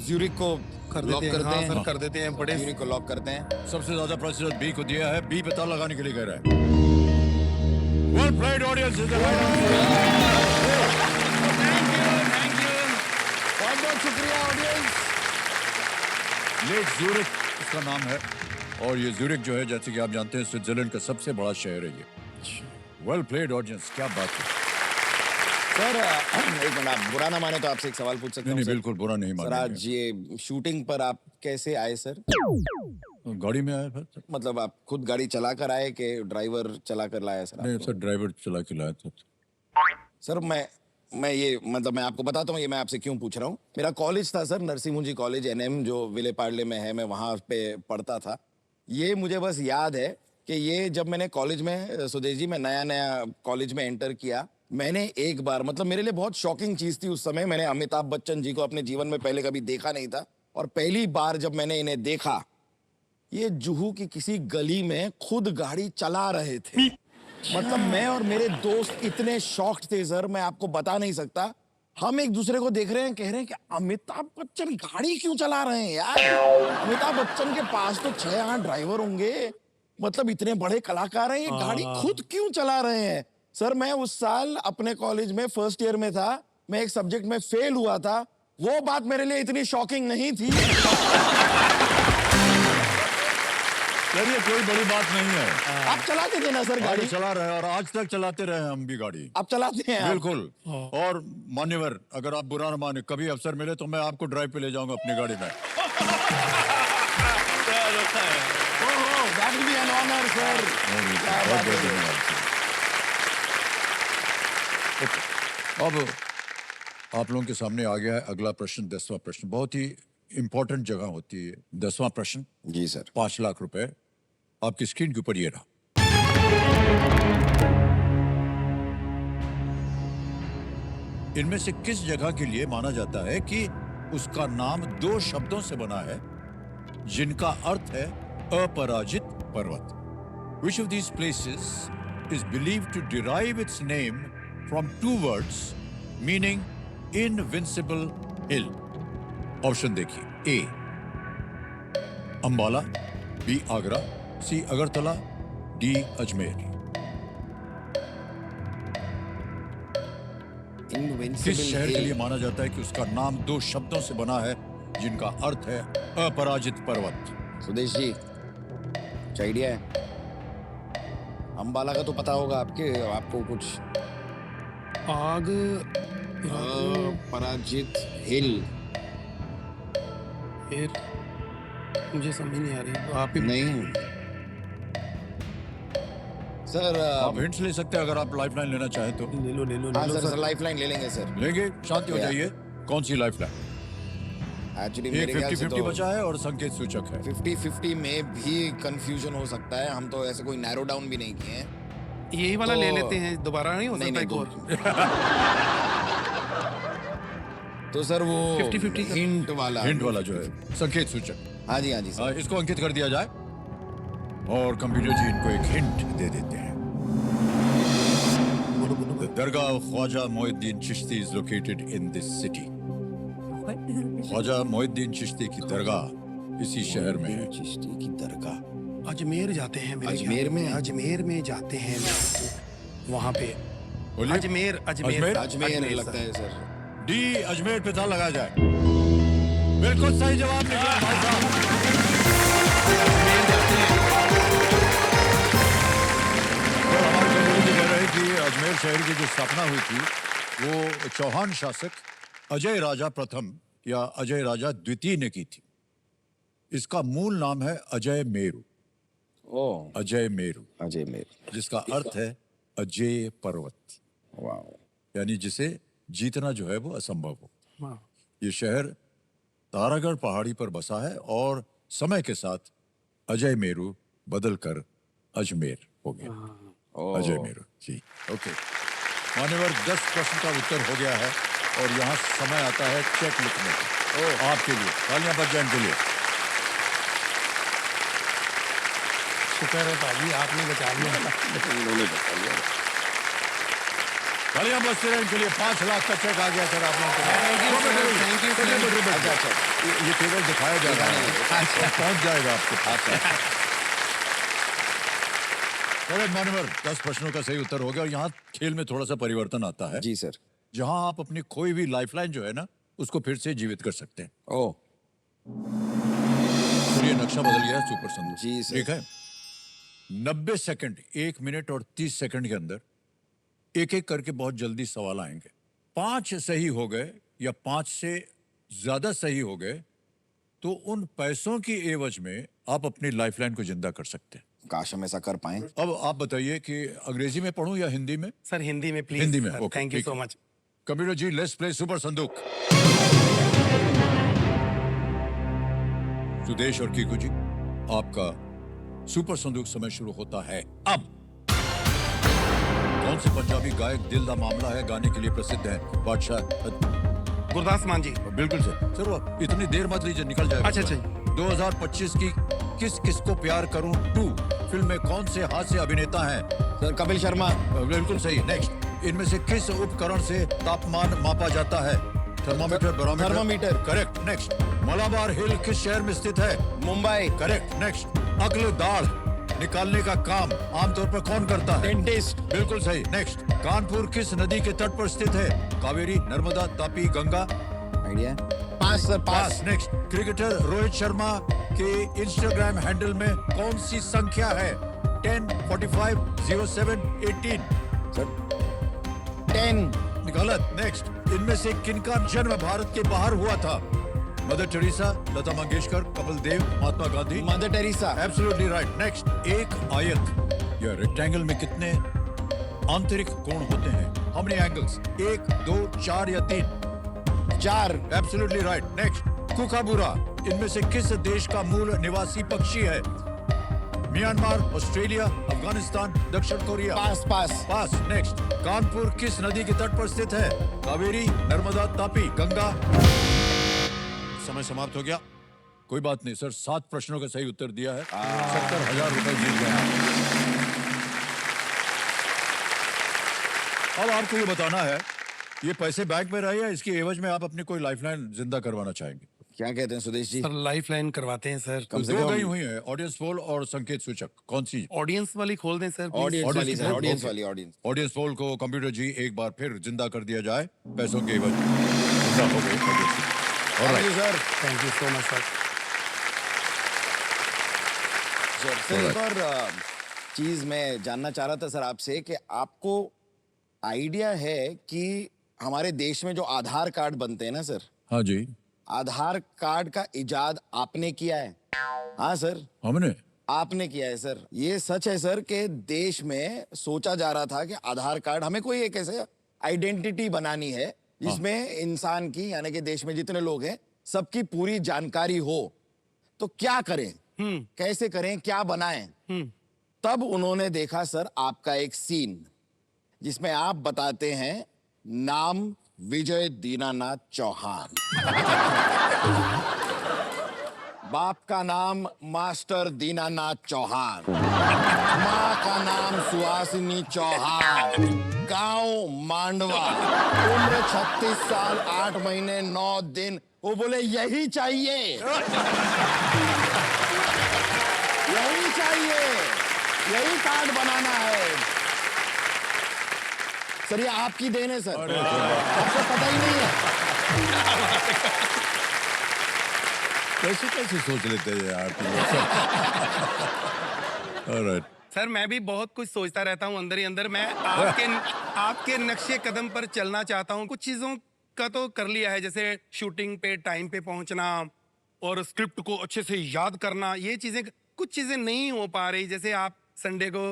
[SPEAKER 1] ज्यूरिक को
[SPEAKER 3] कर
[SPEAKER 1] लॉक
[SPEAKER 3] देते हैं,
[SPEAKER 1] करते
[SPEAKER 3] हाँ
[SPEAKER 1] हैं
[SPEAKER 3] सर कर देते हैं, बड़े
[SPEAKER 1] ज्यूरिक को लॉक करते हैं।
[SPEAKER 2] सबसे ज्यादा प्रतिशत बी को दिया है। बी पता लगाने के लिए कह रहा है। Well played audience is the right
[SPEAKER 3] thank you.
[SPEAKER 1] बहुत बहुत शुक्रिया ऑडियंस।
[SPEAKER 2] लेक ज्यूरिक इसका नाम है, और ये ज्यूरिक जो है, जैसे कि आप जानते हैं, स्विट्जरलैंड का सबसे बड़ा शहर है ये। वेल प्लेड ऑडियंस, क्या बात है।
[SPEAKER 1] सर एक मिनट, आप बुरा ना माने तो आपसे एक सवाल पूछ सकता
[SPEAKER 2] नहीं
[SPEAKER 1] हूँ
[SPEAKER 2] नहीं,
[SPEAKER 1] सर?
[SPEAKER 2] बिल्कुल बुरा नहीं
[SPEAKER 1] सर
[SPEAKER 2] मानेंगे।
[SPEAKER 1] आज ये शूटिंग पर आप कैसे आए सर?
[SPEAKER 2] गाड़ी में आया था?
[SPEAKER 1] मतलब आप खुद गाड़ी चला कर आए कि ड्राइवर चला कर लाया सर
[SPEAKER 2] नहीं
[SPEAKER 1] आपको?
[SPEAKER 2] सर, ड्राइवर चला के लाया था।
[SPEAKER 1] सर मैं ये मतलब मैं आपको बताता हूँ ये मैं आपसे क्यों पूछ रहा हूँ। मेरा कॉलेज था सर, नरसिंह मुंजी कॉलेज एनएम, जो विले पार्ले में है, मैं वहाँ पे पढ़ता था। ये मुझे बस याद है कि ये जब मैंने कॉलेज में, सुदेश जी, मैं नया नया कॉलेज में एंटर किया, मैंने एक बार, मतलब मेरे लिए बहुत शॉकिंग चीज़ थी उस समय, मैंने अमिताभ बच्चन जी को अपने जीवन में पहले कभी देखा नहीं था, और पहली बार जब मैंने इन्हें देखा, ये जुहू की किसी गली में खुद गाड़ी चला रहे थे। मतलब मैं और मेरे दोस्त इतने शॉक्ड थे सर, मैं आपको बता नहीं सकता। हम एक दूसरे को देख रहे हैं, कह रहे हैं कि अमिताभ बच्चन गाड़ी क्यों चला रहे हैं यार? अमिताभ बच्चन के पास तो 6-8 ड्राइवर होंगे, मतलब इतने बड़े कलाकार हैं, ये गाड़ी खुद क्यों चला रहे हैं? सर मैं उस साल अपने कॉलेज में फर्स्ट ईयर में था, मैं एक सब्जेक्ट में फेल हुआ था, वो बात मेरे लिए इतनी शॉकिंग नहीं थी।
[SPEAKER 2] चलिए, कोई बड़ी बात नहीं है।
[SPEAKER 1] आप चलाते थे ना सर
[SPEAKER 2] गाड़ी
[SPEAKER 1] गाड़ी?
[SPEAKER 2] चला रहे हैं, और आज तक चलाते रहे हम भी गाड़ी।
[SPEAKER 1] आप चलाते हैं आप?
[SPEAKER 2] बिल्कुल। और मान्यवर, अगर आप बुरा न माने, कभी अवसर मिले तो मैं आपको ड्राइव पे ले जाऊंगा अपनी गाड़ी में।
[SPEAKER 1] ओह, that will be an honor, sir. क्या
[SPEAKER 2] बहुत
[SPEAKER 1] बात
[SPEAKER 2] बहुत
[SPEAKER 1] है।
[SPEAKER 2] धन्यवाद। अब आप लोगों के सामने आ गया है अगला प्रश्न, 10वां प्रश्न। बहुत ही इंपॉर्टेंट जगह होती है 10वां प्रश्न।
[SPEAKER 1] जी सर।
[SPEAKER 2] 5 लाख रुपए आपकी स्क्रीन के ऊपर ये रहा। इनमें से किस जगह के लिए माना जाता है कि उसका नाम 2 शब्दों से बना है जिनका अर्थ है अपराजित पर्वत? Which of these places is believed to derive its name from 2 words meaning invincible hill? Option देखिए। ए अंबाला, बी आगरा, सी अगरतला, डी अजमेर। किस शहर के लिए माना जाता है कि उसका नाम 2 शब्दों से बना है जिनका अर्थ है अपराजित पर्वत?
[SPEAKER 1] सुदेश जी, कुछ आइडिया है? अंबाला का तो पता होगा आपको कुछ?
[SPEAKER 3] आग
[SPEAKER 1] पराजित हिल।
[SPEAKER 3] फिर मुझे समझ नहीं आ रही, तो आप ही
[SPEAKER 1] नहीं सर,
[SPEAKER 2] आप हिंट्स ले सकते हैं अगर आप लाइफलाइन लेना चाहें तो।
[SPEAKER 3] ले लो
[SPEAKER 1] हाँ सर, लाइफलाइन ले लेंगे सर।
[SPEAKER 2] लेंगे, शांति हो
[SPEAKER 1] Yeah.
[SPEAKER 2] जाइए। कौन सी लाइफलाइन?
[SPEAKER 1] एक्चुअली
[SPEAKER 2] एक
[SPEAKER 1] मेरे ख्याल से
[SPEAKER 2] 50-50
[SPEAKER 1] तो
[SPEAKER 2] बचा है और संकेत सूचक है।
[SPEAKER 1] 50-50 में भी कंफ्यूजन हो सकता है, हम तो ऐसे कोई नैरो डाउन भी नहीं किए हैं।
[SPEAKER 3] यही वाला
[SPEAKER 1] तो-
[SPEAKER 3] ले लेते हैं, दोबारा नहीं हो
[SPEAKER 1] नहीं
[SPEAKER 3] सकता
[SPEAKER 1] नहीं
[SPEAKER 3] एक और?
[SPEAKER 1] तो सर वो
[SPEAKER 3] 50-50 का-
[SPEAKER 1] हिंट वाला
[SPEAKER 2] हिंट वाला जो है संकेत सूचक,
[SPEAKER 1] हाँ जी सर।
[SPEAKER 2] इसको अंकित कर दिया जाए और कंप्यूटर जी इनको एक हिंट दे देते हैं। The Dargah of Khwaja Moinuddin Chishti is located in this city. Khwaja Moinuddin Chishti की दरगाह इसी शहर में है।
[SPEAKER 1] चिश्ती की दरगाह
[SPEAKER 3] अजमेर जाते हैं मेरे
[SPEAKER 1] अजमेर
[SPEAKER 3] ख्याल
[SPEAKER 1] में?
[SPEAKER 3] अजमेर में जाते हैं वहाँ पे।
[SPEAKER 2] बोलिए।
[SPEAKER 3] अजमेर
[SPEAKER 2] अजमेर?
[SPEAKER 1] अजमेर लगता है सर।
[SPEAKER 2] डी अजमेर पे था, लगाया जाए। बिल्कुल सही जवाब निकला भाई साहब। तो हमारे कंप्यूटर जी कह रहे हैं कि अजमेर शहर की जो स्थापना हुई थी वो चौहान शासक अजय राजा प्रथम या अजय राजा द्वितीय ने की थी। इसका मूल नाम है अजय मेरू।
[SPEAKER 1] ओ
[SPEAKER 2] अजय मेरू,
[SPEAKER 1] अजय मेर।
[SPEAKER 2] जिसका अर्थ है अजय पर्वत,
[SPEAKER 1] वाह।
[SPEAKER 2] यानी जिसे जीतना जो है वो असंभव हो।
[SPEAKER 3] वाह।
[SPEAKER 2] ये शहर तारागढ़ पहाड़ी पर बसा है और समय के साथ अजय मेरू बदलकर अजमेर हो गया। अजय मेरू जी। ओके मान्यवर, 10 प्रश्न का उत्तर हो गया है और यहाँ समय आता है चेक लिखने का। आपके लिए तालियां बज जाए इनके लिए।
[SPEAKER 3] शुक्र है भाजी आपने बचा लिया।
[SPEAKER 1] उन्होंने बता दिया।
[SPEAKER 2] तालियां बजती रहें इनके लिए। 5 लाख का चेक आ गया सर आप लोगों को।
[SPEAKER 3] Thank you, sir. Thank you, sir.
[SPEAKER 2] अच्छा, ये केवल दिखाया जा रहा है,
[SPEAKER 1] अच्छा।
[SPEAKER 2] पहुंच जाएगा आपके पास। चलो मान्यवर, 10 प्रश्नों का सही उत्तर हो गया और यहाँ खेल में थोड़ा सा परिवर्तन आता है।
[SPEAKER 1] जी सर।
[SPEAKER 2] जहां आप अपनी खोई हुई लाइफलाइन जो है ना, उसको फिर से जीवित कर सकते हैं।
[SPEAKER 1] ओ
[SPEAKER 2] और ये नक्शा बदल गया है सुपर संदूक।
[SPEAKER 1] जी सर।
[SPEAKER 2] ठीक है। 90 सेकंड, 1 मिनट और 30 सेकंड के अंदर एक एक करके बहुत जल्दी सवाल आएंगे। 5 सही हो गए या 5 से ज्यादा सही हो गए तो उन पैसों की एवज में आप अपनी लाइफलाइन को जिंदा कर सकते हैं।
[SPEAKER 1] काश हम ऐसा कर पाए।
[SPEAKER 2] अब आप बताइए कि अंग्रेजी में पढ़ूं या हिंदी में?
[SPEAKER 3] सर हिंदी में प्लीज।
[SPEAKER 2] हिंदी में, ओके,
[SPEAKER 3] थैंक यू
[SPEAKER 2] ठीक
[SPEAKER 3] सो
[SPEAKER 2] है।
[SPEAKER 3] Much.
[SPEAKER 2] Computer ji, let's play super संदूक। सुदेश और कीकू जी, आपका सुपर संदूक समय शुरू होता है अब। कौन से पंजाबी गायक दिल दा मामला है गाने के लिए प्रसिद्ध है? बादशाह
[SPEAKER 3] गुरदास मान जी।
[SPEAKER 2] बिल्कुल सर वो इतनी देर मत लीजिए, निकल जाएगा।
[SPEAKER 3] अच्छा, अच्छा।
[SPEAKER 2] 2025 की किस किस को प्यार करूं 2 फिल्म में कौन से हास्य अभिनेता हैं?
[SPEAKER 1] सर कपिल शर्मा।
[SPEAKER 2] बिल्कुल सही। नेक्स्ट, इनमें से किस उपकरण से तापमान मापा जाता है? Thermometer, barometer?
[SPEAKER 1] Thermometer.
[SPEAKER 2] Correct. Next, Malabar Hill किस शहर में स्थित है?
[SPEAKER 1] मुंबई।
[SPEAKER 2] करेक्ट। नेक्स्ट, अक्ल दाढ़ निकालने का काम आमतौर पर कौन करता है?
[SPEAKER 1] डेंटिस्ट।
[SPEAKER 2] बिल्कुल सही। नेक्स्ट, कानपुर किस नदी के तट पर स्थित है? कावेरी, नर्मदा, तापी, गंगा?
[SPEAKER 1] आइडिया? पास सर, पास।
[SPEAKER 2] पास। नेक्स्ट, क्रिकेटर रोहित शर्मा के इंस्टाग्राम हैंडल में कौन सी संख्या है? 10, 45, 07, 18?
[SPEAKER 1] सर 10।
[SPEAKER 2] गलत। नेक्स्ट, इनमें से किनका जन्म भारत के बाहर हुआ था? Mother Teresa, Lata Mangeshkar, Kapil Dev, Mahatma Gandhi?
[SPEAKER 1] Mother Teresa.
[SPEAKER 2] Absolutely right. Next, एक आयत या रेक्टेंगल में कितने आंतरिक कोण होते हैं? How many angles? 1, 2, 4 या 3?
[SPEAKER 1] 4।
[SPEAKER 2] Absolutely right. नेक्स्ट, कुकाबुरा इनमें से किस देश का मूल निवासी पक्षी है? म्यांमार, ऑस्ट्रेलिया, अफगानिस्तान, दक्षिण कोरिया?
[SPEAKER 1] पास, पास।
[SPEAKER 2] पास। नेक्स्ट, कानपुर किस नदी के तट पर स्थित है? कावेरी, नर्मदा, तापी, गंगा? समय समाप्त हो गया। कोई बात नहीं सर, 7 प्रश्नों का सही उत्तर दिया है। 70,000 रुपए जीत गए आप। अब आपको ये बताना है, ये पैसे बैंक में रहे या इसकी एवज में आप अपनी कोई लाइफलाइन जिंदा करवाना चाहेंगे?
[SPEAKER 1] क्या कहते हैं Sudesh ji?
[SPEAKER 3] Sir life line करवाते हैं सर।
[SPEAKER 1] कम से
[SPEAKER 2] 2
[SPEAKER 1] कम
[SPEAKER 2] गई हुई है, ऑडियंस पोल और संकेत सूचक। कौन सी?
[SPEAKER 3] ऑडियंस वाली खोल दें सर please।
[SPEAKER 1] ऑडियंस वाली सर,
[SPEAKER 2] पोल?
[SPEAKER 1] Audience
[SPEAKER 2] okay.
[SPEAKER 1] वाली, ऑडियंस।
[SPEAKER 2] ऑडियंस पोल को कंप्यूटर जी एक बार फिर जिंदा कर दिया जाए। पैसों के एवज जिंदा हो गए।
[SPEAKER 1] Thank you sir.
[SPEAKER 3] Thank you so much sir.
[SPEAKER 1] Sir एक और चीज मैं जानना चाह रहा था सर आपसे कि आपको आइडिया है कि हमारे देश में जो आधार कार्ड बनते हैं ना सर,
[SPEAKER 2] हाँ जी,
[SPEAKER 1] आधार कार्ड का इजाद आपने किया है? हाँ सर,
[SPEAKER 2] हमने।
[SPEAKER 1] आपने किया है सर। ये सच है सर कि देश में सोचा जा रहा था कि आधार कार्ड हमें कोई एक ऐसे आइडेंटिटी बनानी है जिसमें इंसान की, यानी कि देश में जितने लोग हैं सबकी पूरी जानकारी हो। तो क्या करें, कैसे करें, क्या बनाएं? तब उन्होंने देखा सर आपका एक सीन जिसमें आप बताते हैं नाम विजय दीनानाथ चौहान, बाप का नाम मास्टर दीनानाथ चौहान, माँ का नाम सुहासिनी चौहान, गांव मांडवा, उम्र 36 साल 8 महीने 9 दिन। वो बोले यही चाहिए, यही चाहिए, यही कार्ड बनाना है। सर ये आपकी देन है सर, आपको पता ही नहीं है।
[SPEAKER 2] कैसे कैसे सोच लेते हैं यार तुम लोग? Alright.
[SPEAKER 3] सर मैं भी बहुत कुछ सोचता रहता हूँ अंदर ही अंदर। मैं आपके नक्शे कदम पर चलना चाहता हूँ। कुछ चीजों का तो कर लिया है, जैसे शूटिंग पे टाइम पे पहुंचना और स्क्रिप्ट को अच्छे से याद करना। ये चीजें, कुछ चीजें नहीं हो पा रही। जैसे आप संडे को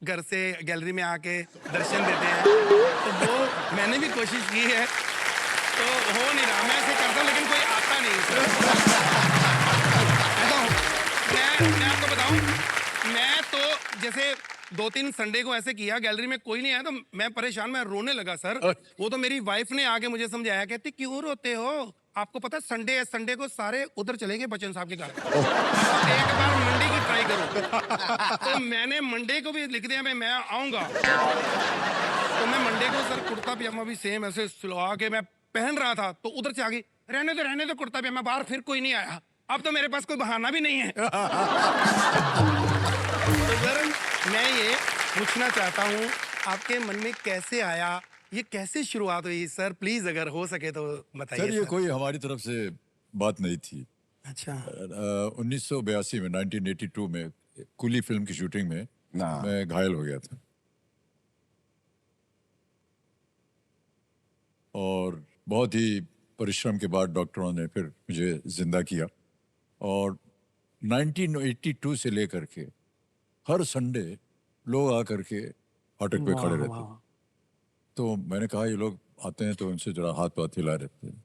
[SPEAKER 3] घर से गैलरी में आके दर्शन देते हैं, तो वो मैंने भी कोशिश की है, तो हो नहीं रहा। मैं ऐसे करता हूँ लेकिन कोई आता नहीं सर। मैं आपको बताऊं, मैं तो जैसे 2-3 संडे को ऐसे किया, गैलरी में कोई नहीं आया तो मैं परेशान, मैं रोने लगा सर। वो तो मेरी वाइफ ने आके मुझे समझाया, कहती क्यों रोते हो, आपको पता है संडे है, संडे को सारे उधर चलेंगे बच्चन साहब के घर। एक बार मंडे की ट्राई करो। तो मैंने मंडे को भी लिख दिया मैं आऊंगा। तो मैं मंडे को सर कुर्ता पजामा भी सेम ऐसे सिलवा के मैं पहन रहा था, तो उधर से आ गई, रहने दो कुर्ता पजामा, बाहर फिर कोई नहीं आया। अब तो मेरे पास कोई बहाना भी नहीं है। तो सर मैं ये पूछना चाहता हूँ, आपके मन में कैसे आया, ये कैसे शुरुआत हुई सर? प्लीज अगर हो सके तो बताइए।
[SPEAKER 2] सर ये कोई हमारी तरफ से बात नहीं थी।
[SPEAKER 3] अच्छा
[SPEAKER 2] 1982 में 1982 में कुली फिल्म की शूटिंग में मैं घायल हो गया था और बहुत ही परिश्रम के बाद डॉक्टरों ने फिर मुझे जिंदा किया और 1982 से लेकर के हर संडे लोग आकर के फाटक पे खड़े रहते हैं। तो मैंने कहा ये लोग आते हैं तो उनसे जरा हाथ पाथ हिलाए रहते हैं।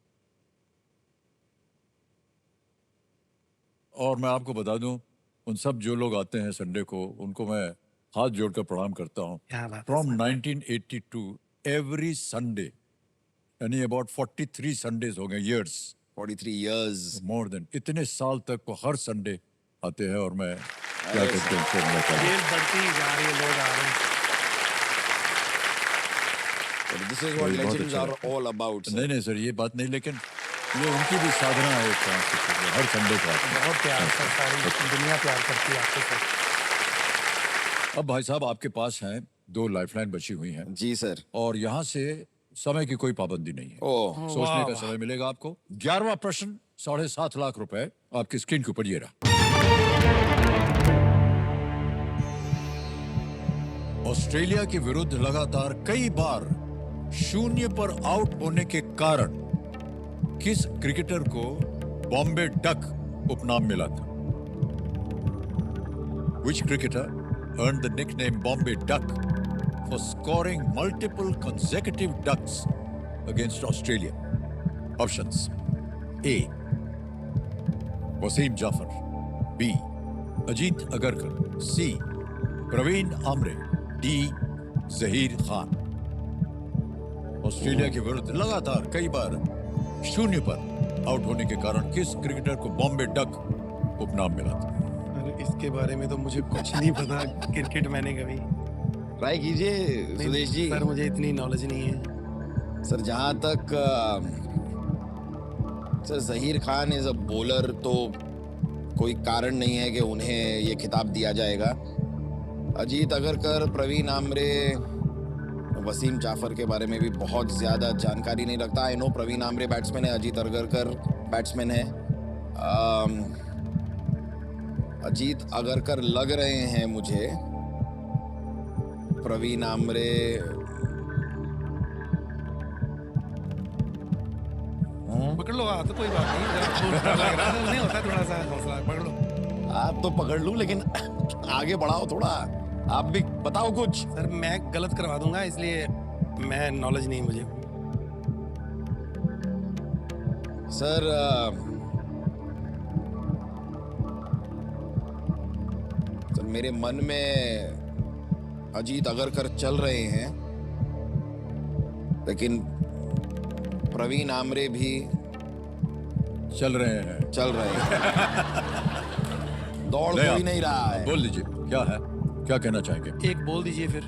[SPEAKER 2] और मैं आपको बता दूं उन सब जो लोग आते हैं संडे को उनको मैं हाथ जोड़कर प्रणाम करता हूं।
[SPEAKER 3] क्या बात है
[SPEAKER 2] फ्रॉम 1982 एवरी संडे यानी अबाउट 43 संडेज हो गए, ईयर्स
[SPEAKER 1] 43 years.
[SPEAKER 2] मोर देन इतने साल तक वो हर संडे आते हैं और मैं क्या कहते हैं
[SPEAKER 3] खेल बढ़ती जा रही है, लोग आ रहे हैं।
[SPEAKER 1] This is what
[SPEAKER 2] ये बहुत
[SPEAKER 1] legends
[SPEAKER 2] अच्छा
[SPEAKER 1] are all about. sir.
[SPEAKER 2] नहीं सर ये बात नहीं, लेकिन ये उनकी भी साधना है एक तरह से, हर संडे को आते हैं।
[SPEAKER 3] बहुत प्यार सर, सारी दुनिया प्यार करती है आपको सर।
[SPEAKER 2] अब भाई साहब आपके पास हैं 2 लाइफलाइन बची हुई हैं
[SPEAKER 1] जी सर।
[SPEAKER 2] और यहाँ से समय की कोई पाबंदी नहीं है।
[SPEAKER 1] ओह
[SPEAKER 2] सोचने का समय मिलेगा आपको। 11वां प्रश्न 7.5 लाख रुपए आपकी स्क्रीन के ऊपर ये रहा। ऑस्ट्रेलिया के विरुद्ध लगातार कई बार शून्य पर आउट होने के कारण किस क्रिकेटर को बॉम्बे डक उपनाम मिला था? Which cricketer earned the nickname Bombay Duck for scoring multiple consecutive ducks against Australia? Options: A. Wasim Jafar, B. Ajit Agarkar, C. Praveen Amre, D. Zahir Khan. Australia के विरुद्ध लगातार कई बार शून्य पर आउट होने के कारण किस क्रिकेटर को बॉम्बे डक उपनाम मिला था?
[SPEAKER 3] अरे इसके बारे में तो मुझे कुछ नहीं पता, क्रिकेट मैंने कभी
[SPEAKER 1] ट्राई कीजिए सुदेश जी।
[SPEAKER 3] सर, मुझे इतनी नॉलेज नहीं है
[SPEAKER 1] सर जहां तक sir Zaheer Khan as a bowler तो कोई कारण नहीं है कि उन्हें ये खिताब दिया जाएगा। अजीत अगरकर, प्रवीण आमरे, वसीम जाफर के बारे में भी बहुत ज़्यादा जानकारी नहीं रखता। I know Pravin Amre batsman है, अजीत अगरकर बैट्समैन है। अजीत अगरकर लग रहे हैं मुझे, प्रवीण आमरे
[SPEAKER 3] पकड़ लो हाथ, कोई बात नहीं, जरा लग रहा है, नहीं होता थोड़ा सा हौसला, पकड़ लो।
[SPEAKER 1] आप तो पकड़ लूं लेकिन आगे बढ़ाओ थोड़ा, आप भी बताओ कुछ।
[SPEAKER 3] सर मैं गलत करवा दूंगा, इसलिए मैं नॉलेज नहीं मुझे।
[SPEAKER 1] सर सर मेरे मन में अजीत अगरकर चल रहे हैं, लेकिन प्रवीण आमरे भी
[SPEAKER 2] चल रहे हैं।
[SPEAKER 1] दौड़
[SPEAKER 2] नहीं,
[SPEAKER 1] कोई
[SPEAKER 2] आप
[SPEAKER 1] नहीं रहा है।
[SPEAKER 2] बोल दीजिए क्या है, क्या कहना चाहेंगे?
[SPEAKER 3] एक बोल दीजिए फिर।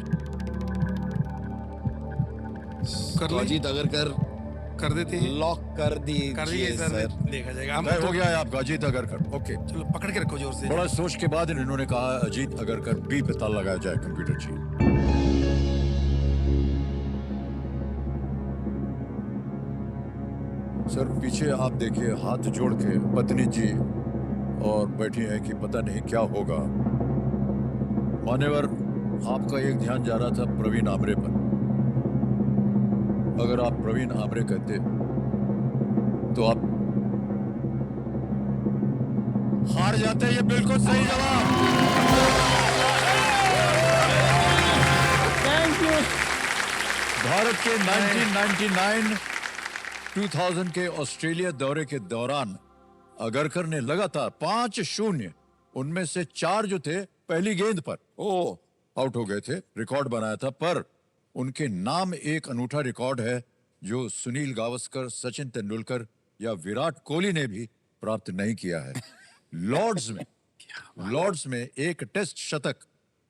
[SPEAKER 3] कर
[SPEAKER 1] तो
[SPEAKER 3] ले,
[SPEAKER 1] अजीत अगरकर
[SPEAKER 3] कर देते हैं,
[SPEAKER 1] लॉक कर
[SPEAKER 3] कर दिए
[SPEAKER 1] दीजिए
[SPEAKER 3] सर,
[SPEAKER 1] सर।
[SPEAKER 3] देखा जाएगा। हम
[SPEAKER 2] तय हो गया है आपका अजीत अगरकर। ओके,
[SPEAKER 3] चलो पकड़ के रखो जोर से।
[SPEAKER 2] बड़ा सोच के बाद इन्होंने कहा अजीत अगरकर बी पे ताला लगाया जाए कंप्यूटर जी। सर पीछे आप देखिए हाथ जोड़ के पत्नी जी और बैठी है कि पता नहीं क्या होगा। मान्यवर आपका एक ध्यान जा रहा था प्रवीण आमरे पर। अगर आप प्रवीण आमरे कहते तो आप हार जाते। ये बिल्कुल सही जवाब।
[SPEAKER 3] Thank you.
[SPEAKER 2] भारत के 1999 2000 के ऑस्ट्रेलिया दौरे के दौरान अगरकर ने लगातार 5 शून्य, उनमें से 4 जो थे पहली गेंद पर आउट हो गए थे, रिकॉर्ड बनाया था। पर उनके नाम एक अनूठा रिकॉर्ड है जो सुनील गावस्कर, सचिन तेंदुलकर या विराट कोहली ने भी प्राप्त नहीं किया है। लॉर्ड्स में एक टेस्ट शतक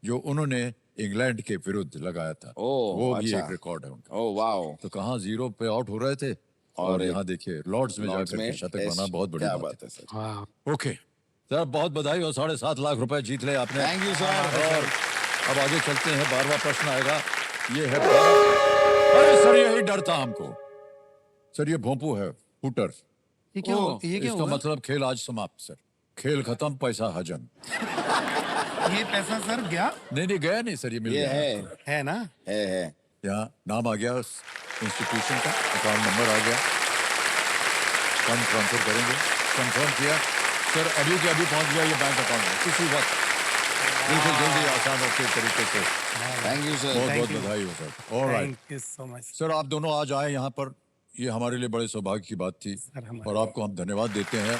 [SPEAKER 2] जो उन्होंने इंग्लैंड के विरुद्ध लगाया था, वो भी
[SPEAKER 1] अच्छा।
[SPEAKER 2] एक रिकॉर्ड है उनका।
[SPEAKER 1] ओ वाओ,
[SPEAKER 2] तो कहाँ 0 पे आउट हो रहे थे और यहाँ देखिए लॉर्ड्स में
[SPEAKER 1] लॉर्ड्स
[SPEAKER 2] जाकर के
[SPEAKER 1] में
[SPEAKER 2] शतक
[SPEAKER 1] टेस्ट,
[SPEAKER 2] बना, बहुत बड़ी
[SPEAKER 1] क्या
[SPEAKER 2] बात
[SPEAKER 1] बात है सर।
[SPEAKER 3] वाह।
[SPEAKER 2] ओके सर, बहुत बधाई और 7.5 लाख रुपए जीत ले आपने।
[SPEAKER 1] Thank you, sir.
[SPEAKER 2] और अब आगे चलते हैं, 12वां प्रश्न आएगा। ये है अरे सर, यही डर था हमको। सर ये भोंपू है, हुटर।
[SPEAKER 3] ये क्या
[SPEAKER 2] इसका
[SPEAKER 3] हुआ?
[SPEAKER 2] मतलब खेल आज समाप्त सर। खेल खत्म, पैसा हजम।
[SPEAKER 3] ये पैसा सर गया
[SPEAKER 2] नहीं गया नहीं सर, ये मिल
[SPEAKER 1] ये
[SPEAKER 2] गया।
[SPEAKER 3] है ना?
[SPEAKER 1] है।
[SPEAKER 2] यहाँ नाम आ गया उस इंस्टीट्यूशन का, अकाउंट नंबर आ गया, फंड ट्रांसफर करेंगे। कंफर्म किया सर, अभी के अभी पहुंच गया ये बैंक अकाउंट में, किसी वक्त। बिल्कुल जल्दी, आसान और तेज तरीके से।
[SPEAKER 1] Thank you sir.
[SPEAKER 2] बहुत
[SPEAKER 3] Thank
[SPEAKER 2] बहुत
[SPEAKER 3] you.
[SPEAKER 2] बधाई हो sir. Alright
[SPEAKER 3] thank you so much.
[SPEAKER 2] Sir, आप दोनों आज आए यहाँ पर, ये हमारे लिए बड़े सौभाग्य की बात थी
[SPEAKER 3] सर, हमारे
[SPEAKER 2] और आपको हम धन्यवाद देते हैं।